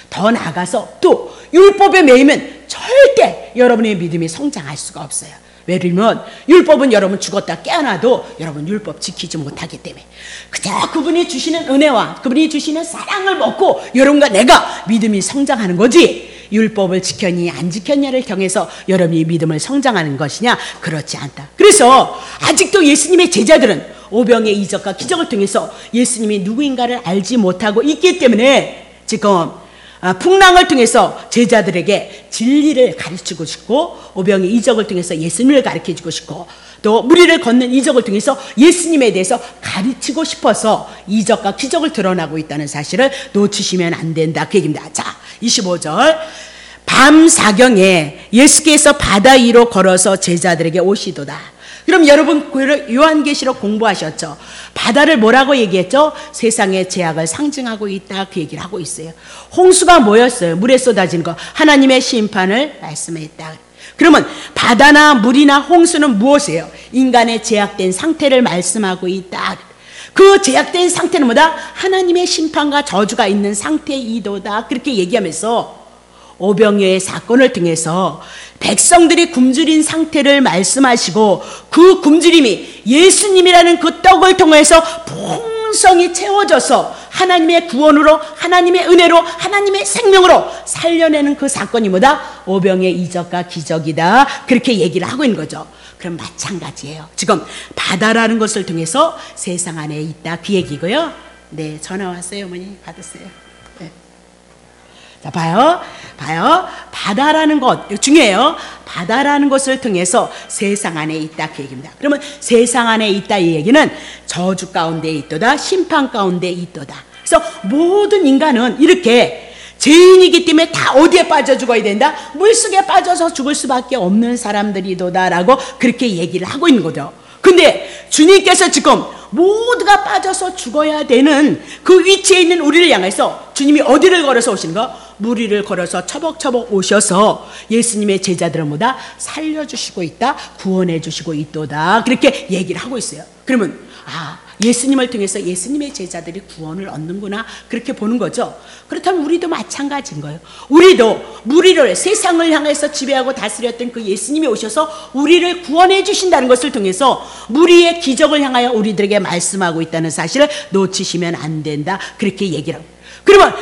A: 더 나아가서 또 율법에 매이면 절대 여러분의 믿음이 성장할 수가 없어요. 왜냐면 율법은 여러분 죽었다 깨어나도 여러분 율법 지키지 못하기 때문에 그저 그분이 주시는 은혜와 그분이 주시는 사랑을 먹고 여러분과 내가 믿음이 성장하는 거지, 율법을 지켰니 안 지켰냐를 경해서 여러분이 믿음을 성장하는 것이냐? 그렇지 않다. 그래서 아직도 예수님의 제자들은 오병의 이적과 기적을 통해서 예수님이 누구인가를 알지 못하고 있기 때문에 지금 풍랑을 통해서 제자들에게 진리를 가르치고 싶고 오병의 이적을 통해서 예수님을 가르쳐주고 싶고 또 무리를 걷는 이적을 통해서 예수님에 대해서 가르치고 싶어서 이적과 기적을 드러나고 있다는 사실을 놓치시면 안 된다, 그 얘기입니다. 자, 25절 밤 사경에 예수께서 바다 위로 걸어서 제자들에게 오시도다. 그럼 여러분 요한계시록 공부하셨죠? 바다를 뭐라고 얘기했죠? 세상의 죄악을 상징하고 있다, 그 얘기를 하고 있어요. 홍수가 뭐였어요? 물에 쏟아지는 거, 하나님의 심판을 말씀했다. 그러면 바다나 물이나 홍수는 무엇이에요? 인간의 죄악된 상태를 말씀하고 있다. 그 죄악된 상태는 뭐다? 하나님의 심판과 저주가 있는 상태이도다, 그렇게 얘기하면서 오병이어의 사건을 통해서 백성들이 굶주린 상태를 말씀하시고 그 굶주림이 예수님이라는 그 떡을 통해서 풍성히 채워져서 하나님의 구원으로, 하나님의 은혜로, 하나님의 생명으로 살려내는 그 사건이 뭐다? 오병의 이적과 기적이다, 그렇게 얘기를 하고 있는 거죠. 그럼 마찬가지예요. 지금 바다라는 것을 통해서 세상 안에 있다, 그 얘기고요. 네, 전화 왔어요. 어머니 받으세요. 네. 자, 봐요. 바다라는 것, 중요해요. 바다라는 것을 통해서 세상 안에 있다, 그 얘기입니다. 그러면 세상 안에 있다, 이 얘기는 저주 가운데 있도다, 심판 가운데 있도다. 그래서 모든 인간은 이렇게 죄인이기 때문에 다 어디에 빠져 죽어야 된다? 물속에 빠져서 죽을 수밖에 없는 사람들이도다라고 그렇게 얘기를 하고 있는 거죠. 근데 주님께서 지금 모두가 빠져서 죽어야 되는 그 위치에 있는 우리를 향해서 주님이 어디를 걸어서 오시는 거? 물 위를 걸어서 처벅처벅 오셔서 예수님의 제자들을 모두 살려주시고 있다, 구원해 주시고 있도다, 그렇게 얘기를 하고 있어요. 그러면 예수님을 통해서 예수님의 제자들이 구원을 얻는구나, 그렇게 보는 거죠. 그렇다면 우리도 마찬가지인 거예요. 우리도 무리를 세상을 향해서 지배하고 다스렸던 그 예수님이 오셔서 우리를 구원해 주신다는 것을 통해서 무리의 기적을 향하여 우리들에게 말씀하고 있다는 사실을 놓치시면 안 된다, 그렇게 얘기를 하고. 그러면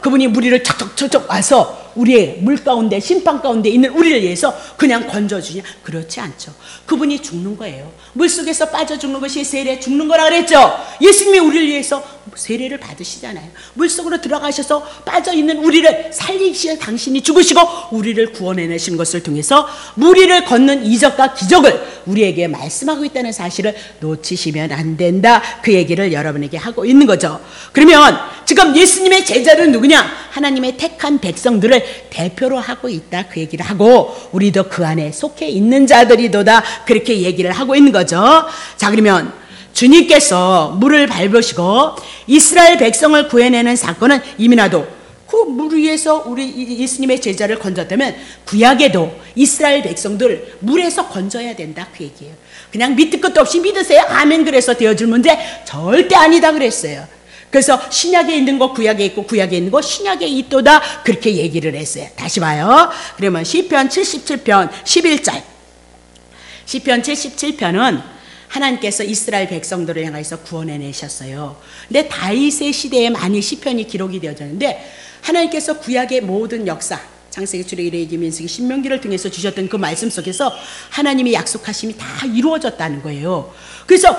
A: 그분이 무리를 척척척척 와서 우리의 물 가운데 심판 가운데 있는 우리를 위해서 그냥 건져주냐? 그렇지 않죠. 그분이 죽는 거예요. 물속에서 빠져 죽는 것이 세례, 죽는 거라 그랬죠. 예수님이 우리를 위해서 세례를 받으시잖아요. 물속으로 들어가셔서 빠져있는 우리를 살리시어 당신이 죽으시고 우리를 구원해내신 것을 통해서 무리를 걷는 이적과 기적을 우리에게 말씀하고 있다는 사실을 놓치시면 안 된다, 그 얘기를 여러분에게 하고 있는 거죠. 그러면 지금 예수님의 제자들은 누구냐? 하나님의 택한 백성들을 대표로 하고 있다, 그 얘기를 하고 우리도 그 안에 속해 있는 자들이도다, 그렇게 얘기를 하고 있는 거죠. 자, 그러면 주님께서 물을 밟으시고 이스라엘 백성을 구해내는 사건은 이미 나도 그 물 위에서 우리 예수님의 제자를 건졌다면 구약에도 이스라엘 백성들 물에서 건져야 된다 그 얘기예요. 그냥 밑도 끝도 없이 믿으세요 아멘 그래서 되어줄 문제 절대 아니다 그랬어요. 그래서 신약에 있는 거 구약에 있고 구약에 있는 거 신약에 있도다 그렇게 얘기를 했어요. 다시 봐요. 그러면 시편 77편 11절, 시편 77편은 하나님께서 이스라엘 백성들을 향해서 구원해내셨어요. 근데 다윗의 시대에 많이 시편이 기록이 되어졌는데 하나님께서 구약의 모든 역사, 창세기, 출애굽기, 레위기, 민수기, 신명기를 통해서 주셨던 그 말씀 속에서 하나님의 약속하심이 다 이루어졌다는 거예요. 그래서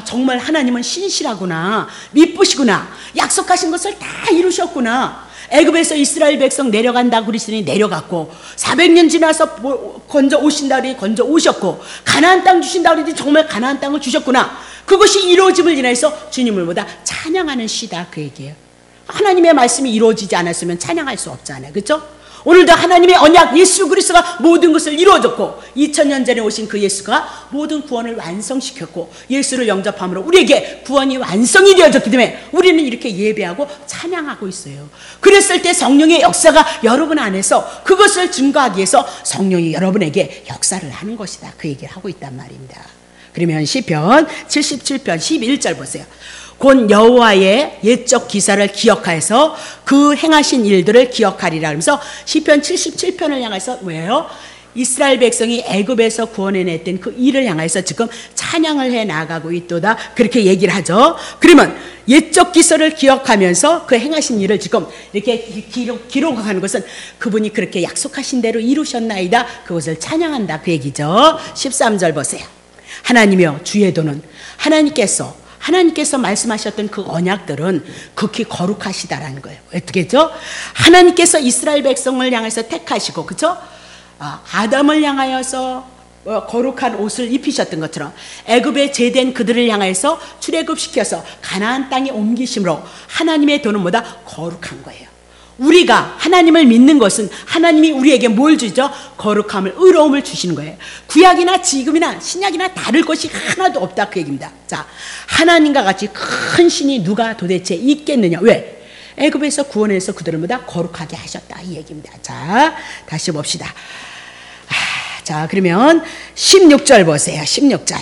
A: 정말 하나님은 신실하구나, 미쁘시구나, 약속하신 것을 다 이루셨구나. 애굽에서 이스라엘 백성 내려간다고 그랬으니 내려갔고 400년 지나서 건져 오신다 그러니 건져 오셨고 가나안 땅 주신다 그러니 정말 가나안 땅을 주셨구나. 그것이 이루어짐을 인해서 주님을 보다 찬양하는 시다 그 얘기예요. 하나님의 말씀이 이루어지지 않았으면 찬양할 수 없잖아요. 그렇죠? 오늘도 하나님의 언약 예수 그리스도가 모든 것을 이루어졌고 2000년 전에 오신 그 예수가 모든 구원을 완성시켰고 예수를 영접함으로 우리에게 구원이 완성이 되어졌기 때문에 우리는 이렇게 예배하고 찬양하고 있어요. 그랬을 때 성령의 역사가 여러분 안에서 그것을 증거하기 위해서 성령이 여러분에게 역사를 하는 것이다 그 얘기를 하고 있단 말입니다. 그러면 시편 77편 11절 보세요. 곧 여호와의 옛적 기사를 기억하여서 그 행하신 일들을 기억하리라. 그러면서 시편 77편을 향해서 왜요? 이스라엘 백성이 애굽에서 구원해냈던 그 일을 향해서 지금 찬양을 해 나가고 있도다 그렇게 얘기를 하죠. 그러면 옛적 기사를 기억하면서 그 행하신 일을 지금 이렇게 기록하는 것은 그분이 그렇게 약속하신 대로 이루셨나이다 그것을 찬양한다 그 얘기죠. 13절 보세요. 하나님이여 주의 도는 하나님께서 말씀하셨던 그 언약들은 극히 거룩하시다라는 거예요. 어떻게죠? 하나님께서 이스라엘 백성을 향해서 택하시고, 그렇죠? 아담을 향하여서 거룩한 옷을 입히셨던 것처럼 애굽에 제된 그들을 향해서 출애굽시켜서 가나안 땅에 옮기심으로 하나님의 도는 뭐다? 거룩한 거예요. 우리가 하나님을 믿는 것은 하나님이 우리에게 뭘 주죠? 거룩함을, 의로움을 주시는 거예요. 구약이나 지금이나 신약이나 다를 것이 하나도 없다 그 얘기입니다. 자, 하나님과 같이 큰 신이 누가 도대체 있겠느냐? 왜? 애굽에서 구원해서 그들을 보다 거룩하게 하셨다 이 얘기입니다. 자, 다시 봅시다. 자, 그러면 16절 보세요. 16절.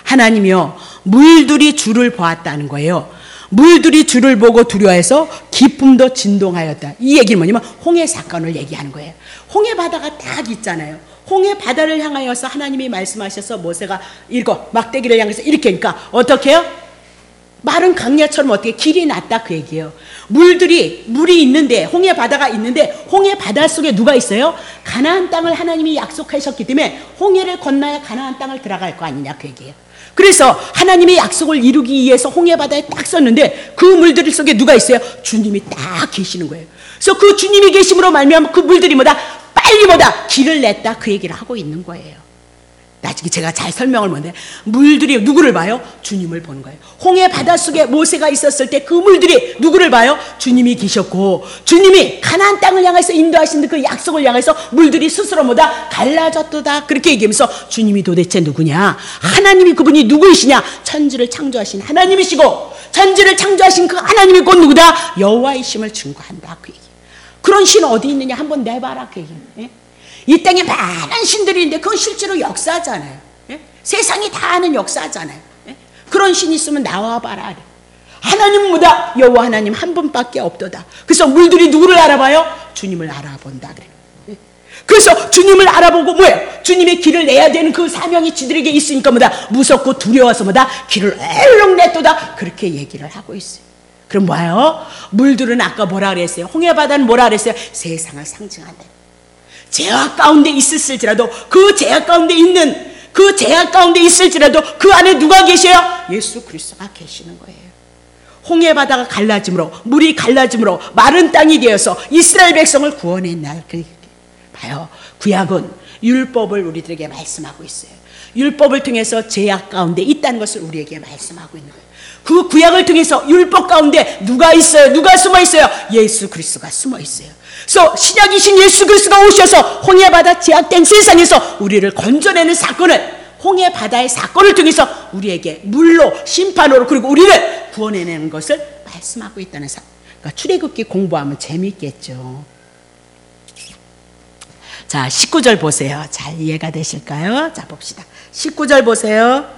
A: 하나님이요 물들이 주를 보았다는 거예요. 물들이 주를 보고 두려워해서 기쁨도 진동하였다. 이 얘기는 뭐냐면 홍해 사건을 얘기하는 거예요. 홍해 바다가 딱 있잖아요. 홍해 바다를 향하여서 하나님이 말씀하셔서 모세가 이거 막대기를 향해서 이렇게 하니까 어떻게 해요? 마른 강야처럼 어떻게 길이 났다 그 얘기예요. 물이 있는데 홍해 바다가 있는데 홍해 바다 속에 누가 있어요? 가나안 땅을 하나님이 약속하셨기 때문에 홍해를 건너야 가나안 땅을 들어갈 거 아니냐 그 얘기예요. 그래서 하나님의 약속을 이루기 위해서 홍해 바다에 딱 섰는데 그 물들 속에 누가 있어요? 주님이 딱 계시는 거예요. 그래서 그 주님이 계심으로 말미암아 그 물들이 빨리 길을 냈다 그 얘기를 하고 있는 거예요. 나중에 제가 잘 설명을 못해. 물들이 누구를 봐요? 주님을 보는 거예요. 홍해 바다 속에 모세가 있었을 때 그 물들이 누구를 봐요? 주님이 계셨고 주님이 가나안 땅을 향해서 인도하신 그 약속을 향해서 물들이 스스로 갈라졌도다 그렇게 얘기하면서 주님이 도대체 누구냐? 하나님이 그분이 누구이시냐? 천지를 창조하신 하나님이시고 천지를 창조하신 그 하나님이 곧 누구다? 여호와이심을 증거한다 그 얘기. 그런 신 어디 있느냐? 한번 내봐라 그 얘기. 예? 이 땅에 많은 신들이 있는데 그건 실제로 역사잖아요. 예? 세상이 다 아는 역사잖아요. 예? 그런 신 있으면 나와봐라. 하나님은 뭐다? 여호와 하나님 한 분밖에 없도다. 그래서 물들이 누구를 알아봐요? 주님을 알아본다 그래. 예? 그래서 주님을 알아보고 뭐예요? 주님의 길을 내야 되는 그 사명이 지들에게 있으니까 무섭고 두려워서 길을 얼렁 냈도다 그렇게 얘기를 하고 있어요. 그럼 뭐예요? 물들은 아까 뭐라 그랬어요? 홍해바다는 뭐라 그랬어요? 세상을 상징한다. 죄악 가운데 있을지라도 그 죄악 가운데 있을지라도 그 안에 누가 계셔요? 예수 그리스도가 계시는 거예요. 홍해 바다가 갈라짐으로 물이 갈라짐으로 마른 땅이 되어서 이스라엘 백성을 구원했나. 봐요. 구약은 율법을 우리들에게 말씀하고 있어요. 율법을 통해서 죄악 가운데 있다는 것을 우리에게 말씀하고 있는 거예요. 그 구약을 통해서 율법 가운데 누가 있어요? 누가 숨어 있어요? 예수 그리스도가 숨어 있어요. 그래서 신약이신 예수 그리스도가 오셔서 홍해 바다 제약된 세상에서 우리를 건져내는 사건을 홍해 바다의 사건을 통해서 우리에게 물로 심판으로 그리고 우리를 구원해내는 것을 말씀하고 있다는 그러니까 출애굽기 공부하면 재밌겠죠. 자, 19절 보세요. 잘 이해가 되실까요? 자, 봅시다. 19절 보세요.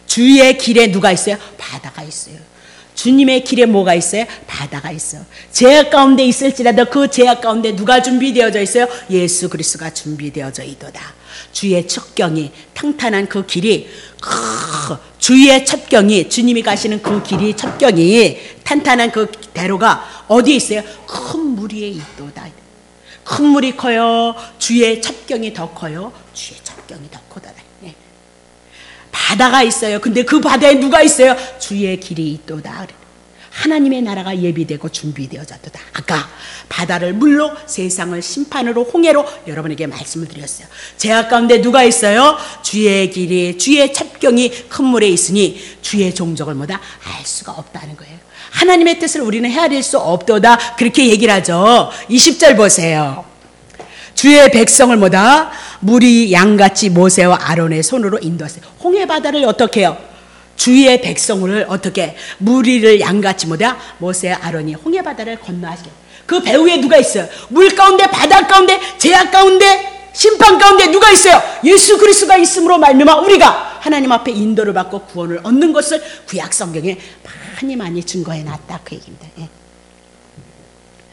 A: 주의 길에 누가 있어요? 바다가 있어요. 주님의 길에 뭐가 있어요? 바다가 있어요. 제약 가운데 있을지라도 그 제약 가운데 누가 준비되어져 있어요? 예수 그리스도가 준비되어져 있도다. 주의 첩경이 탄탄한 그 길이, 주의 첩경이, 주님이 가시는 그 길이, 첩경이 탄탄한 그 대로가 어디에 있어요? 큰 물 위에 있도다. 큰 물이 커요? 주의 첩경이 더 커요? 주의 첩경이 더 커다. 네. 바다가 있어요. 근데 그 바다에 누가 있어요? 주의 길이 있도다. 하나님의 나라가 예비되고 준비되어졌도다. 아까 바다를 물로, 세상을 심판으로, 홍해로 여러분에게 말씀을 드렸어요. 제약 가운데 누가 있어요? 주의 길이, 주의 첩경이 큰 물에 있으니 주의 종족을 뭐다? 알 수가 없다는 거예요. 하나님의 뜻을 우리는 헤아릴 수 없도다. 그렇게 얘기를 하죠. 20절 보세요. 주의 백성을 뭐다? 물이 양같이 모세와 아론의 손으로 인도하세요. 홍해바다를 어떻게 해요? 주의 백성을 어떻게, 무리를 양같이 뭐다? 모세와 아론이 홍해바다를 건너하시게. 그 배후에 누가 있어요? 물 가운데, 바다 가운데, 제약 가운데, 심판 가운데 누가 있어요? 예수 그리스도가 있음으로 말미암아 우리가 하나님 앞에 인도를 받고 구원을 얻는 것을 구약 성경에 많이 증거해 놨다, 그 얘기입니다. 예.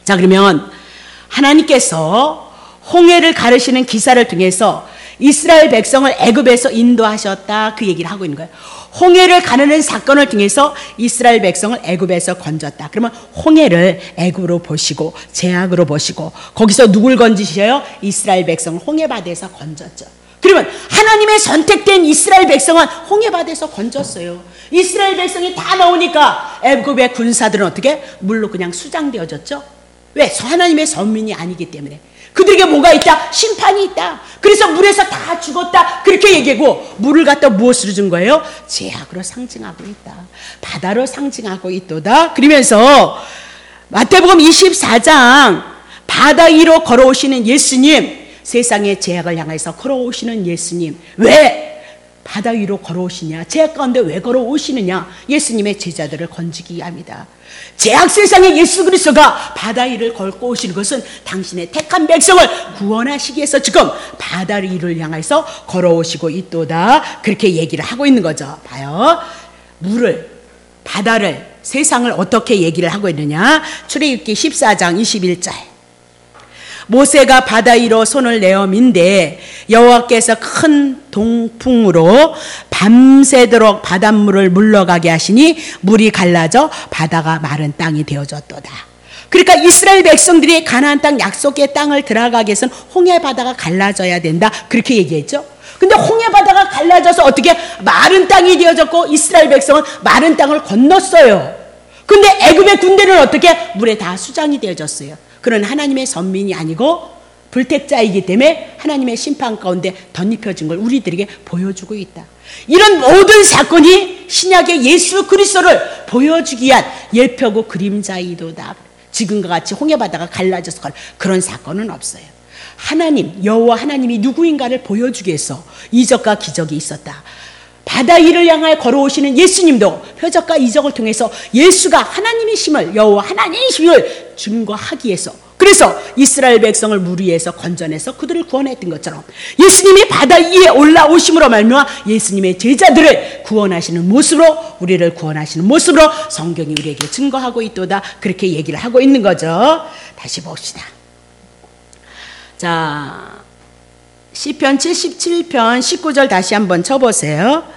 A: 자, 그러면 하나님께서 홍해를 가르시는 기사를 통해서 이스라엘 백성을 애굽에서 인도하셨다, 그 얘기를 하고 있는 거예요. 홍해를 가르는 사건을 통해서 이스라엘 백성을 애굽에서 건졌다. 그러면 홍해를 애굽으로 보시고 제약으로 보시고 거기서 누굴 건지셔요? 이스라엘 백성을 홍해바다에서 건졌죠. 그러면 하나님의 선택된 이스라엘 백성은 홍해바다에서 건졌어요. 이스라엘 백성이 다 나오니까 애굽의 군사들은 어떻게? 물로 그냥 수장되어졌죠. 왜? 하나님의 선민이 아니기 때문에. 그들에게 뭐가 있다? 심판이 있다. 그래서 물에서 다 죽었다. 그렇게 얘기하고 물을 갖다 무엇으로 준 거예요? 제약으로 상징하고 있다. 바다로 상징하고 있도다. 그러면서 마태복음 24장 바다 위로 걸어오시는 예수님, 세상의 제약을 향해서 걸어오시는 예수님. 왜 바다 위로 걸어오시냐? 제약 가운데 왜 걸어오시느냐? 예수님의 제자들을 건지기 위함이다. 제약 세상에 예수 그리스도가 바다 위를 걸고 오시는 것은 당신의 택한 백성을 구원하시기 위해서 지금 바다 위를 향해서 걸어오시고 있도다. 그렇게 얘기를 하고 있는 거죠. 봐요. 물을, 바다를, 세상을 어떻게 얘기를 하고 있느냐? 출애굽기 14장 21절. 모세가 바다 위로 손을 내어 민대 여호와께서 큰 동풍으로 밤새도록 바닷물을 물러가게 하시니 물이 갈라져 바다가 마른 땅이 되어졌도다. 그러니까 이스라엘 백성들이 가나안 땅 약속의 땅을 들어가기 위해서는 홍해 바다가 갈라져야 된다. 그렇게 얘기했죠. 근데 홍해 바다가 갈라져서 어떻게 마른 땅이 되어졌고 이스라엘 백성은 마른 땅을 건넜어요. 근데 애굽의 군대는 어떻게 물에 다 수장이 되어졌어요. 그런 하나님의 선민이 아니고 불택자이기 때문에 하나님의 심판 가운데 덧입혀진 걸 우리들에게 보여주고 있다. 이런 모든 사건이 신약의 예수 그리스도를 보여주기 위한 예표고 그림자이도다. 지금과 같이 홍해바다가 갈라져서 그런 사건은 없어요. 하나님, 여호와 하나님이 누구인가를 보여주기 위해서 이적과 기적이 있었다. 바다 위를 향하여 걸어오시는 예수님도 표적과 이적을 통해서 예수가 하나님이심을, 여호와 하나님이심을 증거하기 위해서, 그래서 이스라엘 백성을 물 위에서 건져내서 그들을 구원했던 것처럼 예수님이 바다 위에 올라오심으로 말미암아 예수님의 제자들을 구원하시는 모습으로, 우리를 구원하시는 모습으로 성경이 우리에게 증거하고 있도다. 그렇게 얘기를 하고 있는 거죠. 다시 봅시다. 자, 시편 77편 19절 다시 한번 쳐보세요.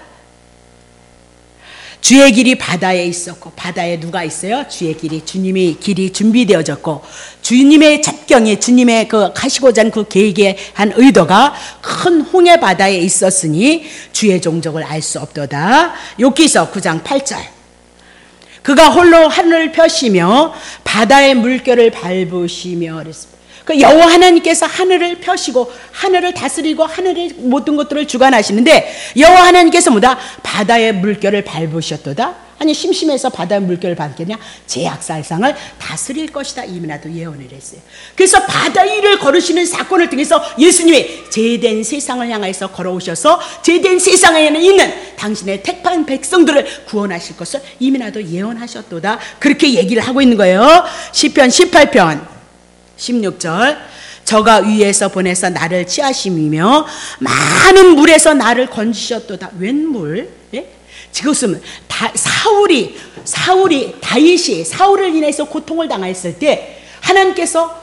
A: 주의 길이 바다에 있었고, 바다에 누가 있어요? 주의 길이, 주님의 길이 준비되어졌고, 주님의 잡경이, 주님의 그 하시고자 하는 그 계획에 한 의도가 큰 홍해 바다에 있었으니 주의 종족을 알 수 없도다. 욥기서 9장 8절. 그가 홀로 하늘을 펴시며 바다의 물결을 밟으시며 그랬습니다. 그 여호와 하나님께서 하늘을 펴시고 하늘을 다스리고 하늘의 모든 것들을 주관하시는데 여호와 하나님께서 뭐다? 바다의 물결을 밟으셨도다. 아니 심심해서 바다의 물결을 받겠냐? 제약살상을 다스릴 것이다. 이미나도 예언을 했어요. 그래서 바다 위를 걸으시는 사건을 통해서 예수님이 죄된 세상을 향해서 걸어오셔서 죄된 세상에는 있는 당신의 택한 백성들을 구원하실 것을 이미나도 예언하셨도다. 그렇게 얘기를 하고 있는 거예요. 시편 18편 16절 저가 위에서 보내서 나를 취하심이며 많은 물에서 나를 건지셨도다. 웬 물? 예? 지금 다윗이 사울을 인해서 고통을 당했을 때 하나님께서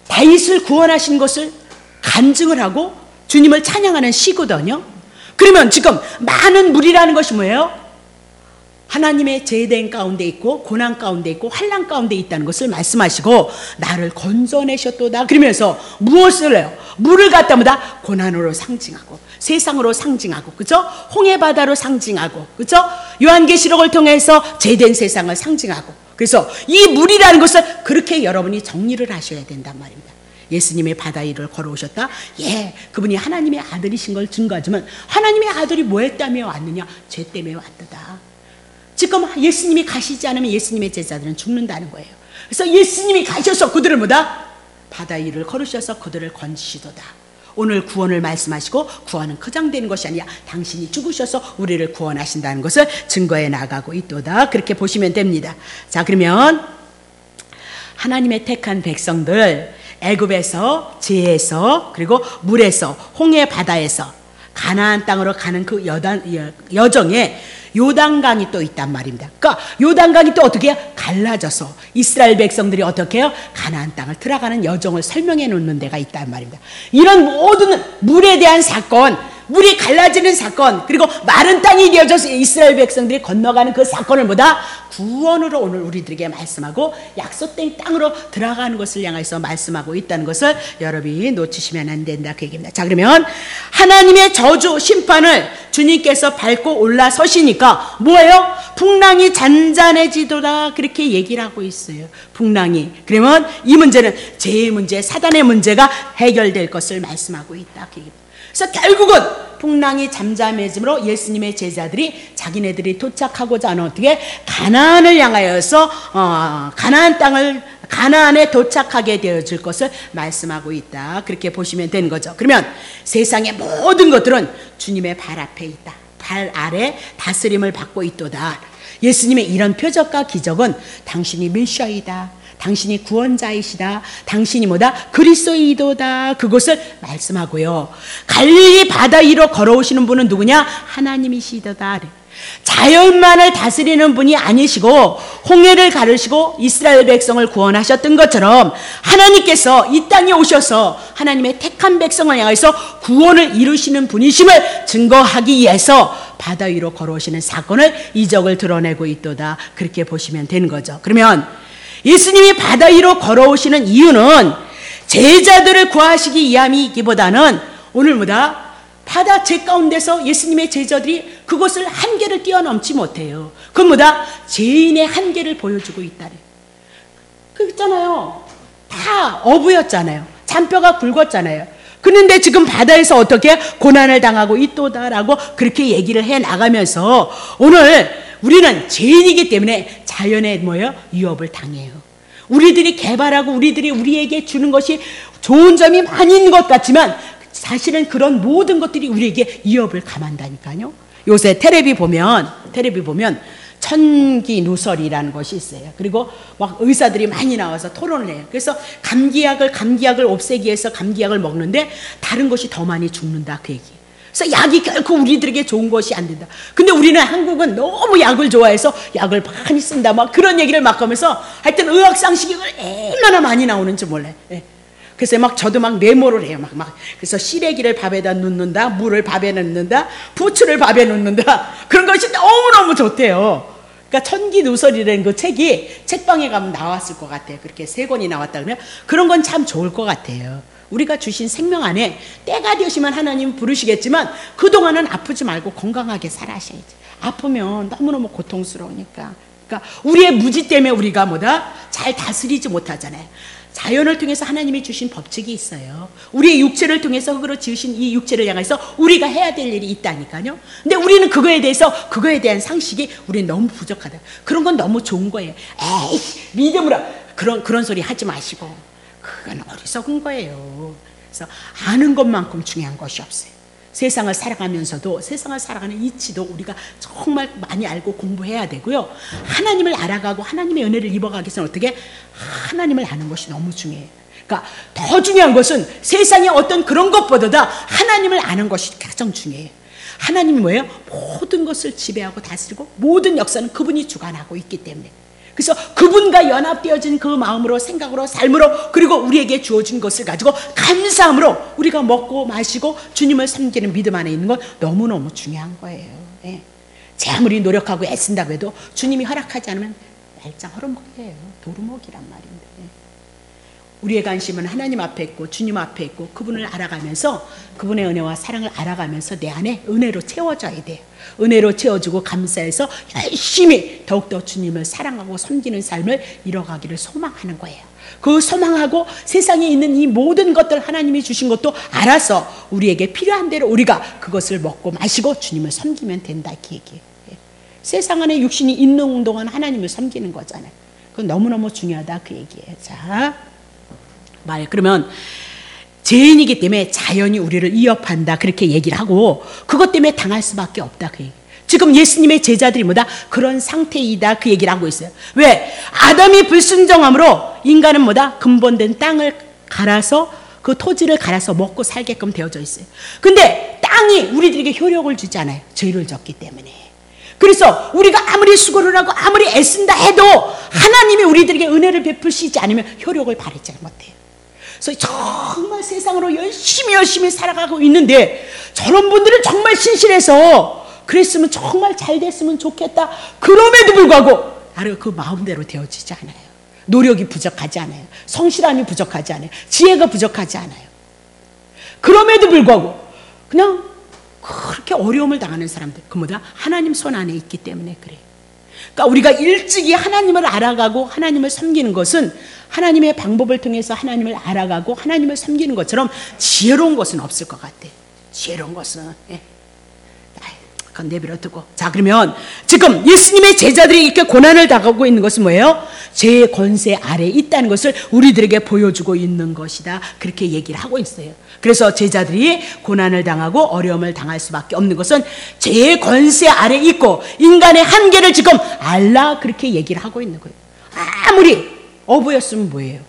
A: 다윗을 구원하신 것을 간증을 하고 주님을 찬양하는 시거든요. 그러면 지금 많은 물이라는 것이 뭐예요? 하나님의 제된 가운데 있고 고난 가운데 있고 환난 가운데 있다는 것을 말씀하시고 나를 건져내셨도다. 그러면서 무엇을 해요? 물을 갖다 뭐다? 고난으로 상징하고 세상으로 상징하고 그죠? 홍해바다로 상징하고 그죠? 요한계시록을 통해서 제된 세상을 상징하고 그래서 이 물이라는 것을 그렇게 여러분이 정리를 하셔야 된단 말입니다. 예수님의 바다 위를 걸어오셨다. 예, 그분이 하나님의 아들이신 걸 증거하지만 하나님의 아들이 뭐 했다며 왔느냐? 죄 때문에 왔다. 지금 예수님이 가시지 않으면 예수님의 제자들은 죽는다는 거예요. 그래서 예수님이 가셔서 그들을 뭐다? 바다 위를 걸으셔서 그들을 건지시도다. 오늘 구원을 말씀하시고 구원은 거장되는 것이 아니라 당신이 죽으셔서 우리를 구원하신다는 것을 증거해 나가고 있도다. 그렇게 보시면 됩니다. 자, 그러면 하나님의 택한 백성들 애굽에서 지혜에서 그리고 물에서 홍해 바다에서 가나안 땅으로 가는 그 여정에 요단강이 또 있단 말입니다. 그러니까 요단강이 또 어떻게 해요? 갈라져서 이스라엘 백성들이 어떻게 해요? 가나안 땅을 들어가는 여정을 설명해 놓는 데가 있단 말입니다. 이런 모든 물에 대한 사건, 물이 갈라지는 사건, 그리고 마른 땅이 되어져서 이스라엘 백성들이 건너가는 그 사건을 뭐다? 구원으로 오늘 우리들에게 말씀하고 약속된 땅으로 들어가는 것을 향해서 말씀하고 있다는 것을 여러분이 놓치시면 안 된다 그 얘기입니다. 자, 그러면 하나님의 저주 심판을 주님께서 밟고 올라서시니까 뭐예요? 풍랑이 잔잔해지도다 그렇게 얘기를 하고 있어요. 풍랑이. 그러면 이 문제는 죄의 문제, 사단의 문제가 해결될 것을 말씀하고 있다 그 얘기입니다. 그래서 결국은 풍랑이 잠잠해짐으로 예수님의 제자들이 자기네들이 도착하고자 하는 어떻게 가나안을 향하여서 가나안에 도착하게 되어질 것을 말씀하고 있다. 그렇게 보시면 되는 거죠. 그러면 세상의 모든 것들은 주님의 발 앞에 있다. 발 아래 다스림을 받고 있도다. 예수님의 이런 표적과 기적은 당신이 메시아이다. 당신이 구원자이시다. 당신이 뭐다? 그리스도이도다. 그것을 말씀하고요. 갈릴리 바다 위로 걸어오시는 분은 누구냐? 하나님이시도다. 자연만을 다스리는 분이 아니시고 홍해를 가르시고 이스라엘 백성을 구원하셨던 것처럼 하나님께서 이 땅에 오셔서 하나님의 택한 백성을 향해서 구원을 이루시는 분이심을 증거하기 위해서 바다 위로 걸어오시는 사건을 이적을 드러내고 있도다. 그렇게 보시면 되는 거죠. 그러면 예수님이 바다 위로 걸어오시는 이유는 제자들을 구하시기 위함이기보다는 오늘 뭐다? 바다 제 가운데서 예수님의 제자들이 그것을 한계를 뛰어넘지 못해요. 그건 뭐다? 죄인의 한계를 보여주고 있다래. 그랬잖아요. 다 어부였잖아요. 잔뼈가 굵었잖아요. 그런데 지금 바다에서 어떻게 고난을 당하고 있도다라고 그렇게 얘기를 해 나가면서 오늘 우리는 죄인이기 때문에 자연의 뭐예요? 위협을 당해요. 우리들이 개발하고 우리들이 우리에게 주는 것이 좋은 점이 많이 있는 것 같지만 사실은 그런 모든 것들이 우리에게 위협을 감한다니까요. 요새 텔레비 보면 천기 누설이라는 것이 있어요. 그리고 막 의사들이 많이 나와서 토론을 해요. 그래서 감기약을 없애기 위해서 감기약을 먹는데 다른 것이 더 많이 죽는다 그 얘기. 그래서 약이 결코 우리들에게 좋은 것이 안 된다. 근데 우리는 한국은 너무 약을 좋아해서 약을 많이 쓴다 막 그런 얘기를 막 하면서 하여튼 의학상식이 얼마나 많이 나오는지 몰라요. 예. 그래서 막 저도 막 메모를 해요. 그래서 시래기를 밥에다 넣는다, 물을 밥에 넣는다, 부추를 밥에 넣는다. 그런 것이 너무너무 좋대요. 그러니까 천기누설이라는 그 책이 책방에 가면 나왔을 것 같아요. 그렇게 3권이 나왔다 그러면 그런 건 참 좋을 것 같아요. 우리가 주신 생명 안에 때가 되시면 하나님 부르시겠지만 그동안은 아프지 말고 건강하게 살아셔야지. 아프면 너무너무 고통스러우니까. 그러니까 우리의 무지 때문에 우리가 뭐다? 잘 다스리지 못하잖아요. 자연을 통해서 하나님이 주신 법칙이 있어요. 우리의 육체를 통해서 흙으로 지으신 이 육체를 향해서 우리가 해야 될 일이 있다니까요. 근데 우리는 그거에 대한 상식이 우리는 너무 부족하다. 그런 건 너무 좋은 거예요. 에이, 믿음으로 그런 소리 하지 마시고, 그건 어리석은 거예요. 그래서 아는 것만큼 중요한 것이 없어요. 세상을 살아가면서도 세상을 살아가는 이치도 우리가 정말 많이 알고 공부해야 되고요. 하나님을 알아가고 하나님의 은혜를 입어가기 위해서는 어떻게? 하나님을 아는 것이 너무 중요해요. 그러니까 더 중요한 것은 세상의 어떤 그런 것보다 하나님을 아는 것이 가장 중요해요. 하나님이 뭐예요? 모든 것을 지배하고 다스리고 모든 역사는 그분이 주관하고 있기 때문에, 그래서 그분과 연합되어진 그 마음으로, 생각으로, 삶으로, 그리고 우리에게 주어진 것을 가지고 감사함으로 우리가 먹고 마시고 주님을 섬기는 믿음 안에 있는 건 너무너무 중요한 거예요. 예. 제 아무리 노력하고 애쓴다고 해도 주님이 허락하지 않으면 날짜 허름먹이에요. 도루묵이란 말인데. 우리의 관심은 하나님 앞에 있고 주님 앞에 있고 그분을 알아가면서, 그분의 은혜와 사랑을 알아가면서 내 안에 은혜로 채워져야 돼요. 은혜로 채워주고 감사해서 열심히 더욱더 주님을 사랑하고 섬기는 삶을 이뤄가기를 소망하는 거예요. 그 소망하고 세상에 있는 이 모든 것들, 하나님이 주신 것도 알아서 우리에게 필요한 대로 우리가 그것을 먹고 마시고 주님을 섬기면 된다, 그 얘기예요. 세상 안에 육신이 있는 동안 하나님을 섬기는 거잖아요. 그건 너무너무 중요하다, 그 얘기예요. 자, 그러면 죄인이기 때문에 자연이 우리를 위협한다, 그렇게 얘기를 하고 그것 때문에 당할 수밖에 없다, 그 얘기. 지금 예수님의 제자들이 뭐다? 그런 상태이다, 그 얘기를 하고 있어요. 왜? 아담이 불순종함으로 인간은 뭐다? 근본된 땅을 갈아서, 그 토지를 갈아서 먹고 살게끔 되어져 있어요. 근데 땅이 우리들에게 효력을 주지 않아요. 죄를 졌기 때문에. 그래서 우리가 아무리 수고를 하고 아무리 애쓴다 해도 하나님이 우리들에게 은혜를 베푸시지 않으면 효력을 발휘하지 못해요. 그래서 정말 세상으로 열심히 살아가고 있는데, 저런 분들은 정말 신실해서 그랬으면 정말 잘 됐으면 좋겠다. 그럼에도 불구하고 나를 그 마음대로 되어지지 않아요. 노력이 부족하지 않아요. 성실함이 부족하지 않아요. 지혜가 부족하지 않아요. 그럼에도 불구하고 그냥 그렇게 어려움을 당하는 사람들, 그 뭐다? 하나님 손 안에 있기 때문에 그래요. 그러니까 우리가 일찍이 하나님을 알아가고 하나님을 섬기는 것은, 하나님의 방법을 통해서 하나님을 알아가고 하나님을 섬기는 것처럼 지혜로운 것은 없을 것 같아요. 지혜로운 것은. 예. 그건 내버려 두고. 자, 그러면 지금 예수님의 제자들이 이렇게 고난을 당하고 있는 것은 뭐예요? 죄의 권세 아래에 있다는 것을 우리들에게 보여주고 있는 것이다, 그렇게 얘기를 하고 있어요. 그래서 제자들이 고난을 당하고 어려움을 당할 수밖에 없는 것은 죄의 권세 아래에 있고 인간의 한계를 지금 알라, 그렇게 얘기를 하고 있는 거예요. 아무리 어부였으면 뭐예요?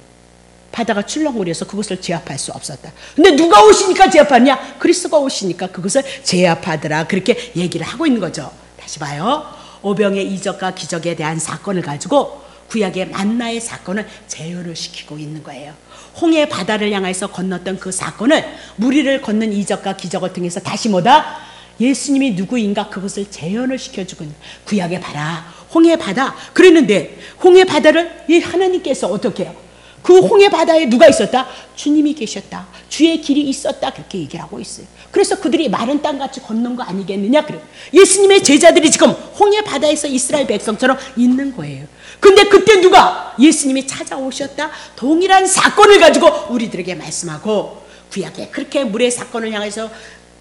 A: 바다가 출렁거려서 그것을 제압할 수 없었다. 근데 누가 오시니까 제압하냐? 그리스도가 오시니까 그것을 제압하더라, 그렇게 얘기를 하고 있는 거죠. 다시 봐요. 오병의 이적과 기적에 대한 사건을 가지고 구약의 만나의 사건을 재현을 시키고 있는 거예요. 홍해 바다를 향해서 건넜던 그 사건을, 무리를 걷는 이적과 기적을 통해서 다시 뭐다? 예수님이 누구인가 그것을 재현을 시켜주고 있는, 구약에 봐라, 홍해 바다 그랬는데 홍해 바다를 이 하나님께서 어떻게 해요? 그 홍해 바다에 누가 있었다? 주님이 계셨다, 주의 길이 있었다, 그렇게 얘기를 하고 있어요. 그래서 그들이 마른 땅같이 걷는 거 아니겠느냐. 그래. 예수님의 제자들이 지금 홍해 바다에서 이스라엘 백성처럼 있는 거예요. 근데 그때 누가? 예수님이 찾아오셨다, 동일한 사건을 가지고 우리들에게 말씀하고, 구약에 그렇게 물의 사건을 향해서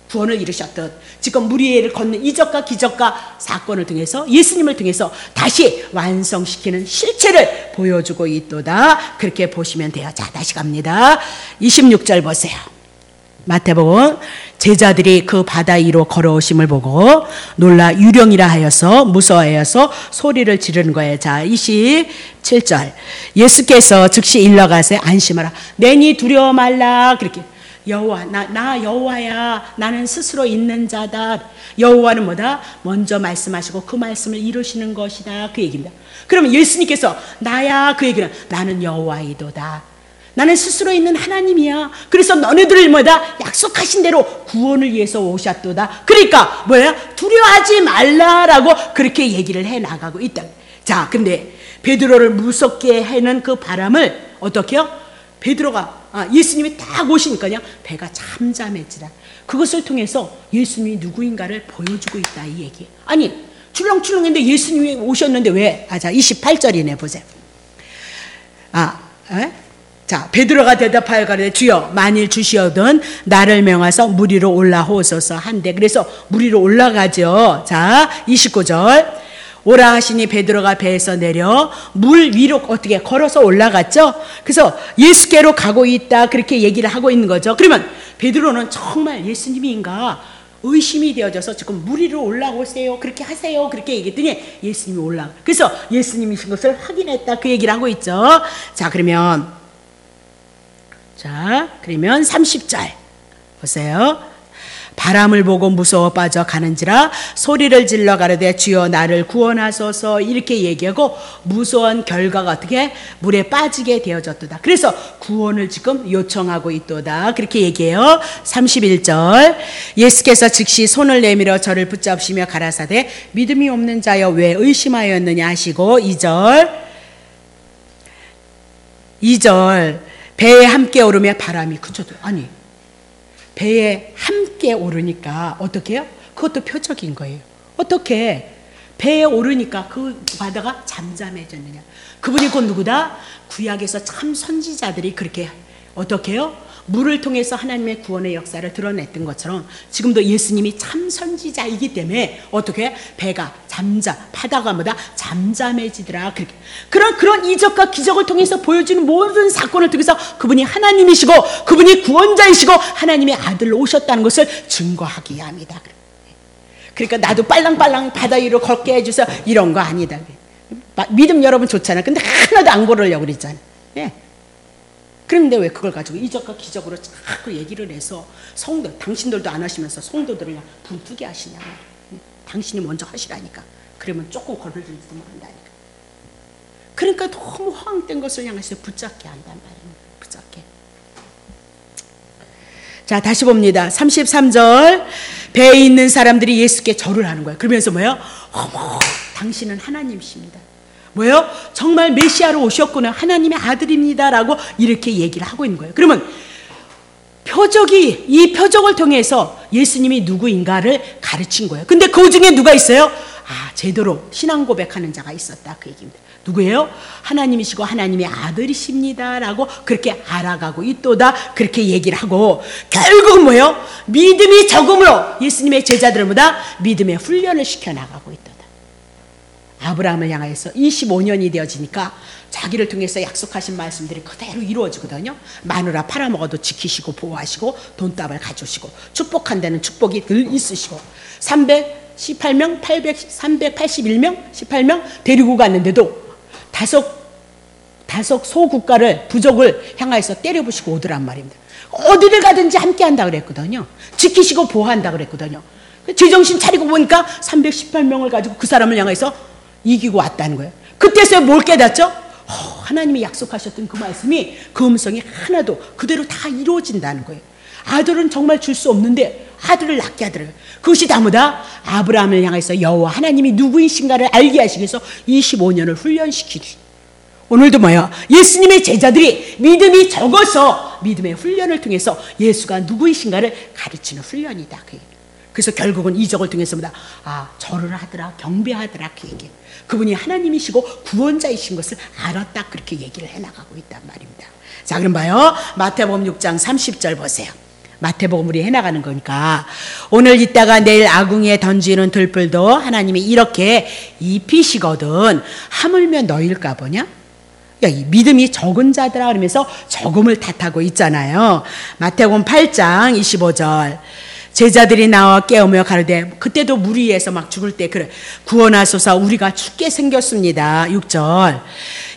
A: 구원을 이루셨듯 지금 물 위를 걷는 이적과 기적과 사건을 통해서, 예수님을 통해서 다시 완성시키는 실체를 보여주고 있도다, 그렇게 보시면 돼요. 자, 다시 갑니다. 26절 보세요. 마태복음. 제자들이 그 바다 위로 걸어오심을 보고 놀라 유령이라 하여서 무서워하여서 소리를 지르는 거예요. 자, 27절. 예수께서 즉시 일러가세 안심하라, 내니 두려워 말라, 그렇게. 여호와, 나 여호와야, 나는 스스로 있는 자다. 여호와는 뭐다? 먼저 말씀하시고 그 말씀을 이루시는 것이다, 그 얘기입니다. 그러면 예수님께서 나야, 그 얘기는 나는 여호와이도다, 나는 스스로 있는 하나님이야. 그래서 너네들을 뭐다? 약속하신 대로 구원을 위해서 오셨도다. 그러니까 뭐야? 두려워하지 말라라고 그렇게 얘기를 해 나가고 있다. 자, 근데 베드로를 무섭게 하는 그 바람을 어떻게 해요? 베드로가 예수님이 딱 오시니까요, 배가 잠잠해지라. 그것을 통해서 예수님이 누구인가를 보여주고 있다, 이 얘기. 아니, 출렁출렁했는데 예수님이 오셨는데 왜? 자, 28절이네, 보세요. 자, 베드로가 대답하여 가로되 주여 만일 주시어든 나를 명하사 물 위로 올라오소서 한데, 그래서 물 위로 올라가죠. 자, 29절. 오라 하시니 베드로가 배에서 내려 물 위로 어떻게 걸어서 올라갔죠. 그래서 예수께로 가고 있다, 그렇게 얘기를 하고 있는 거죠. 그러면 베드로는 정말 예수님인가 의심이 되어져서 지금 물 위로 올라오세요, 그렇게 하세요, 그렇게 얘기했더니 예수님이 올라가. 그래서 예수님이신 것을 확인했다, 그 얘기를 하고 있죠. 자, 그러면 30절 보세요. 바람을 보고 무서워 빠져 가는지라 소리를 질러 가로되 주여 나를 구원하소서, 이렇게 얘기하고 무서운 결과가 어떻게 물에 빠지게 되어졌도다. 그래서 구원을 지금 요청하고 있도다, 그렇게 얘기해요. 31절. 예수께서 즉시 손을 내밀어 저를 붙잡으시며 가라사대 믿음이 없는 자여 왜 의심하였느냐 하시고, 2절. 배에 함께 오르며 바람이 그쳐도, 아니 배에 함께 오르니까 어떻게 해요? 그것도 표적인 거예요. 어떻게 배에 오르니까 그 바다가 잠잠해졌느냐. 그분이 곧 누구다? 구약에서 참 선지자들이 그렇게 어떻게 해요? 물을 통해서 하나님의 구원의 역사를 드러냈던 것처럼 지금도 예수님이 참 선지자이기 때문에 어떻게 배가 바다가 잠잠해지더라. 그런 이적과 기적을 통해서 보여주는 모든 사건을 통해서 그분이 하나님이시고 그분이 구원자이시고 하나님의 아들로 오셨다는 것을 증거하기 위함이다. 그러니까 나도 빨랑빨랑 바다 위로 걷게 해주세요, 이런 거 아니다. 믿음 여러분 좋잖아요. 근데 하나도 안 걸으려고 그랬잖아요. 예. 그런데 왜 그걸 가지고 이적과 기적으로 자꾸 얘기를 해서 당신들도 안 하시면서 성도들을 그냥 붕뜨게 하시냐. 당신이 먼저 하시라니까. 그러면 조금 걸을지도 모른다니까. 그러니까 너무 허황된 것을 향해서 붙잡게 한단 말이에요. 붙잡게. 자, 다시 봅니다. 33절. 배에 있는 사람들이 예수께 절을 하는 거예요. 그러면서 뭐예요? 어머, 당신은 하나님이십니다. 뭐예요? 정말 메시아로 오셨구나, 하나님의 아들입니다라고 이렇게 얘기를 하고 있는 거예요. 그러면 이 표적을 통해서 예수님이 누구인가를 가르친 거예요. 근데 그 중에 누가 있어요? 제대로 신앙 고백하는 자가 있었다, 그 얘기입니다. 누구예요? 하나님이시고 하나님의 아들이십니다라고 그렇게 알아가고 있도다, 그렇게 얘기를 하고, 결국은 뭐예요? 믿음이 적음으로 예수님의 제자들은 믿음의 훈련을 시켜나가고 있다. 아브라함을 향해서 25년이 되어지니까 자기를 통해서 약속하신 말씀들이 그대로 이루어지거든요. 마누라 팔아먹어도 지키시고 보호하시고 돈답을 가져오시고 축복한 데는 축복이 늘 있으시고 318명, 18명 데리고 갔는데도 다섯 소국가를 부족을 향해서 때려부시고 오더란 말입니다. 어디를 가든지 함께 한다 그랬거든요. 지키시고 보호한다 그랬거든요. 제정신 차리고 보니까 318명을 가지고 그 사람을 향해서 이기고 왔다는 거예요. 그때서야 뭘 깨닫죠? 하나님이 약속하셨던 그 말씀이, 그 음성이 하나도 그대로 다 이루어진다는 거예요. 아들은 정말 줄 수 없는데 아들을 낳게 하더라고요. 그것이 다 뭐다? 아브라함을 향해서 여호와 하나님이 누구이신가를 알게 하시기 위해서 25년을 훈련시키기. 오늘도 뭐야? 예수님의 제자들이 믿음이 적어서 믿음의 훈련을 통해서 예수가 누구이신가를 가르치는 훈련이다. 그래서 결국은 이적을 통해서 절을 하더라, 경배하더라, 그 얘기예요. 그분이 하나님이시고 구원자이신 것을 알았다, 그렇게 얘기를 해나가고 있단 말입니다. 자, 그럼 봐요. 마태복음 6장 30절 보세요. 마태복음 우리 해나가는 거니까. 오늘 있다가 내일 아궁이에 던지는 들불도 하나님이 이렇게 입히시거든 하물며 너희일까 보냐? 이 믿음이 적은 자들아 그러면서 적음을 탓하고 있잖아요. 마태복음 8장 25절. 제자들이 나와 깨우며 가로되, 그때도 물 위에서 막 죽을 때 그래 구원하소서, 우리가 죽게 생겼습니다. 6절.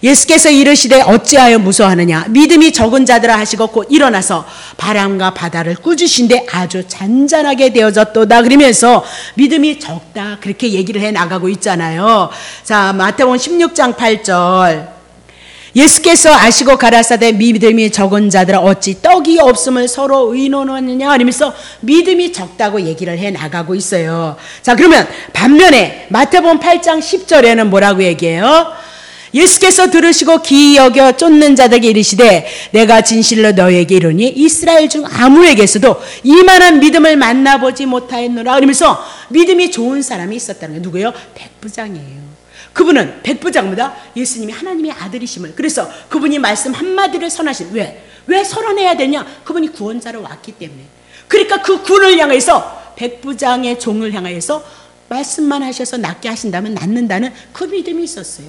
A: 예수께서 이르시되 어찌하여 무서워하느냐, 믿음이 적은 자들아 하시고 곧 일어나서 바람과 바다를 꾸짖으신데 아주 잔잔하게 되어졌도다, 그러면서 믿음이 적다, 그렇게 얘기를 해 나가고 있잖아요. 자, 마태복음 16장 8절. 예수께서 아시고 가라사대 믿음이 적은 자들아 어찌 떡이 없음을 서로 의논하느냐 하면서 믿음이 적다고 얘기를 해 나가고 있어요. 자, 그러면 반면에 마태복음 8장 10절에는 뭐라고 얘기해요? 예수께서 들으시고 기이 여겨 쫓는 자들에게 이르시되 내가 진실로 너에게 이르니 이스라엘 중 아무에게서도 이만한 믿음을 만나보지 못하였노라. 그러면서 믿음이 좋은 사람이 있었다는 거예요. 누구예요? 백부장이에요. 그분은 백부장보다 예수님이 하나님의 아들이심을, 그래서 그분이 말씀 한마디를 선하신, 왜 선언해야 되냐? 그분이 구원자로 왔기 때문에. 그러니까 그 군을 향해서, 백부장의 종을 향해서 말씀만 하셔서 낫게 하신다면 낫는다는 그 믿음이 있었어요.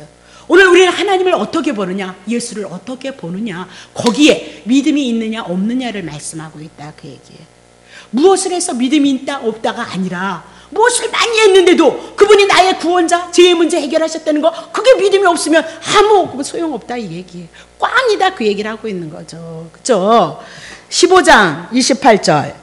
A: 오늘 우리는 하나님을 어떻게 보느냐, 예수를 어떻게 보느냐, 거기에 믿음이 있느냐 없느냐를 말씀하고 있다, 그 얘기예요. 무엇을 해서 믿음이 있다 없다가 아니라 무엇을 많이 했는데도 그분이 나의 구원자, 죄의 문제 해결하셨다는 거, 그게 믿음이 없으면 아무 소용없다 이 얘기예요. 꽝이다 그 얘기를 하고 있는 거죠. 그렇죠? 15장 28절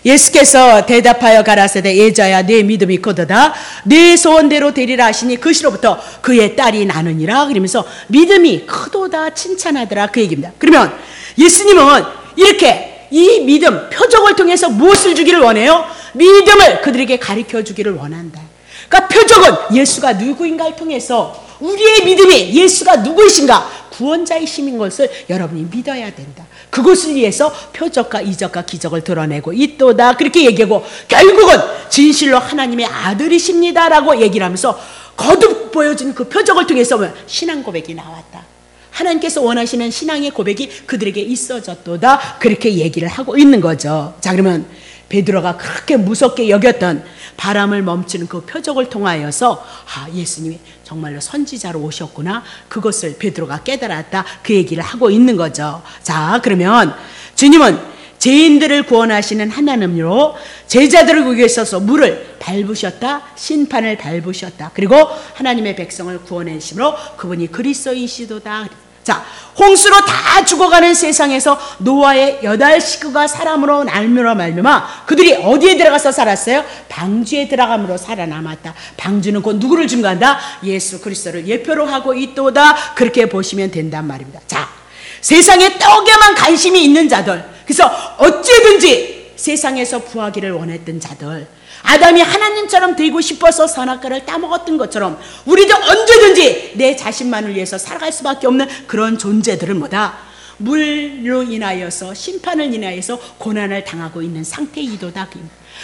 A: 예수께서 대답하여 가라사대 예자야 내 믿음이 크도다 내 소원대로 되리라 하시니 그 시로부터 그의 딸이 나느니라. 그러면서 믿음이 크도다 칭찬하더라 그 얘기입니다. 그러면 예수님은 이렇게 이 믿음 표적을 통해서 무엇을 주기를 원해요? 믿음을 그들에게 가르쳐 주기를 원한다. 그러니까 표적은 예수가 누구인가를 통해서 우리의 믿음이 예수가 누구이신가, 구원자이심인 것을 여러분이 믿어야 된다. 그것을 위해서 표적과 이적과 기적을 드러내고 있도다 그렇게 얘기하고, 결국은 진실로 하나님의 아들이십니다라고 얘기를 하면서 거듭 보여진 그 표적을 통해서 신앙 고백이 나왔다. 하나님께서 원하시는 신앙의 고백이 그들에게 있어졌도다 그렇게 얘기를 하고 있는 거죠. 자, 그러면 베드로가 그렇게 무섭게 여겼던 바람을 멈추는 그 표적을 통하여서 예수님이 정말로 선지자로 오셨구나, 그것을 베드로가 깨달았다 그 얘기를 하고 있는 거죠. 자, 그러면 주님은 죄인들을 구원하시는 하나님으로 제자들을 위해 있어서 물을 밟으셨다, 심판을 밟으셨다, 그리고 하나님의 백성을 구원하심으로 그분이 그리스도이시도다. 자, 홍수로 다 죽어가는 세상에서 노아의 8 식구가 사람으로 날며 말미암아 그들이 어디에 들어가서 살았어요? 방주에 들어감으로 살아남았다. 방주는 곧 누구를 증거한다? 예수 그리스도를 예표로 하고 있도다 그렇게 보시면 된단 말입니다. 자, 세상에 떡에만 관심이 있는 자들, 그래서 어찌든지 세상에서 부하기를 원했던 자들, 아담이 하나님처럼 되고 싶어서 선악과를 따먹었던 것처럼 우리도 언제든지 내 자신만을 위해서 살아갈 수밖에 없는 그런 존재들은 뭐다? 물로 인하여서, 심판을 인하여서 고난을 당하고 있는 상태이도다.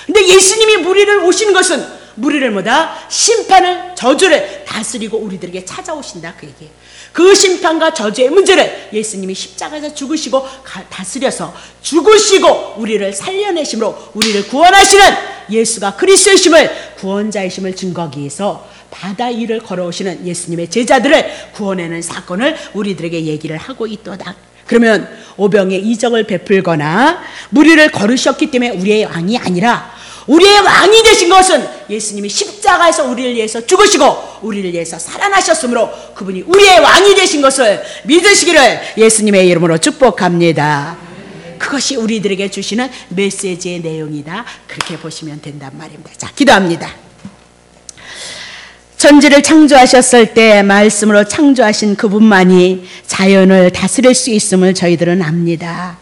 A: 근데 예수님이 우리를 오시는 것은 우리를 뭐다? 심판을, 저주를 다스리고 우리들에게 찾아오신다 그 얘기예요. 그 심판과 저주의 문제를 예수님이 십자가에서 죽으시고 다스려서 죽으시고 우리를 살려내심으로 우리를 구원하시는 예수가 그리스도이심을, 구원자이심을 증거하기 위해서 바다 위를 걸어오시는 예수님의 제자들을 구원하는 사건을 우리들에게 얘기를 하고 있도다. 그러면 오병의 이적을 베풀거나 무리를 걸으셨기 때문에 우리의 왕이 아니라 우리의 왕이 되신 것은 예수님이 십자가에서 우리를 위해서 죽으시고 우리를 위해서 살아나셨으므로 그분이 우리의 왕이 되신 것을 믿으시기를 예수님의 이름으로 축복합니다. 그것이 우리들에게 주시는 메시지의 내용이다 그렇게 보시면 된단 말입니다. 자, 기도합니다. 천지를 창조하셨을 때 말씀으로 창조하신 그분만이 자연을 다스릴 수 있음을 저희들은 압니다.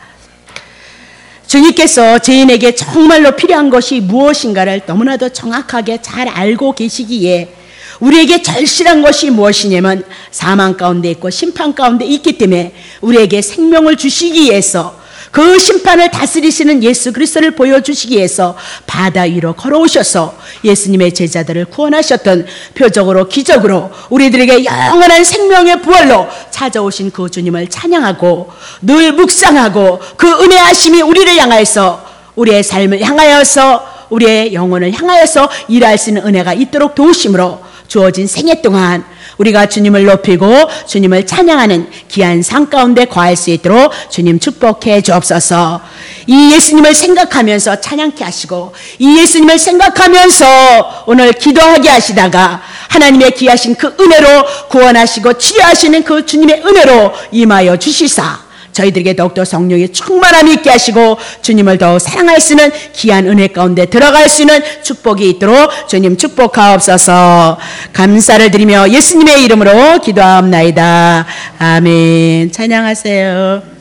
A: 주님께서 죄인에게 정말로 필요한 것이 무엇인가를 너무나도 정확하게 잘 알고 계시기에 우리에게 절실한 것이 무엇이냐면 사망 가운데 있고 심판 가운데 있기 때문에 우리에게 생명을 주시기 위해서, 그 심판을 다스리시는 예수 그리스도를 보여주시기 위해서 바다 위로 걸어오셔서 예수님의 제자들을 구원하셨던 표적으로 기적으로 우리들에게 영원한 생명의 부활로 찾아오신 그 주님을 찬양하고 늘 묵상하고 그 은혜하심이 우리를 향하여서, 우리의 삶을 향하여서, 우리의 영혼을 향하여서 일할 수 있는 은혜가 있도록 도우심으로 주어진 생애 동안 우리가 주님을 높이고 주님을 찬양하는 귀한 삶 가운데 거할 수 있도록 주님 축복해 주옵소서. 이 예수님을 생각하면서 찬양케 하시고 이 예수님을 생각하면서 오늘 기도하게 하시다가 하나님의 귀하신 그 은혜로 구원하시고 치료하시는 그 주님의 은혜로 임하여 주시사 저희들에게 더욱더 성령의 충만함이 있게 하시고 주님을 더욱 사랑할 수 있는 귀한 은혜 가운데 들어갈 수 있는 축복이 있도록 주님 축복하옵소서. 감사를 드리며 예수님의 이름으로 기도하옵나이다. 아멘. 찬양하세요.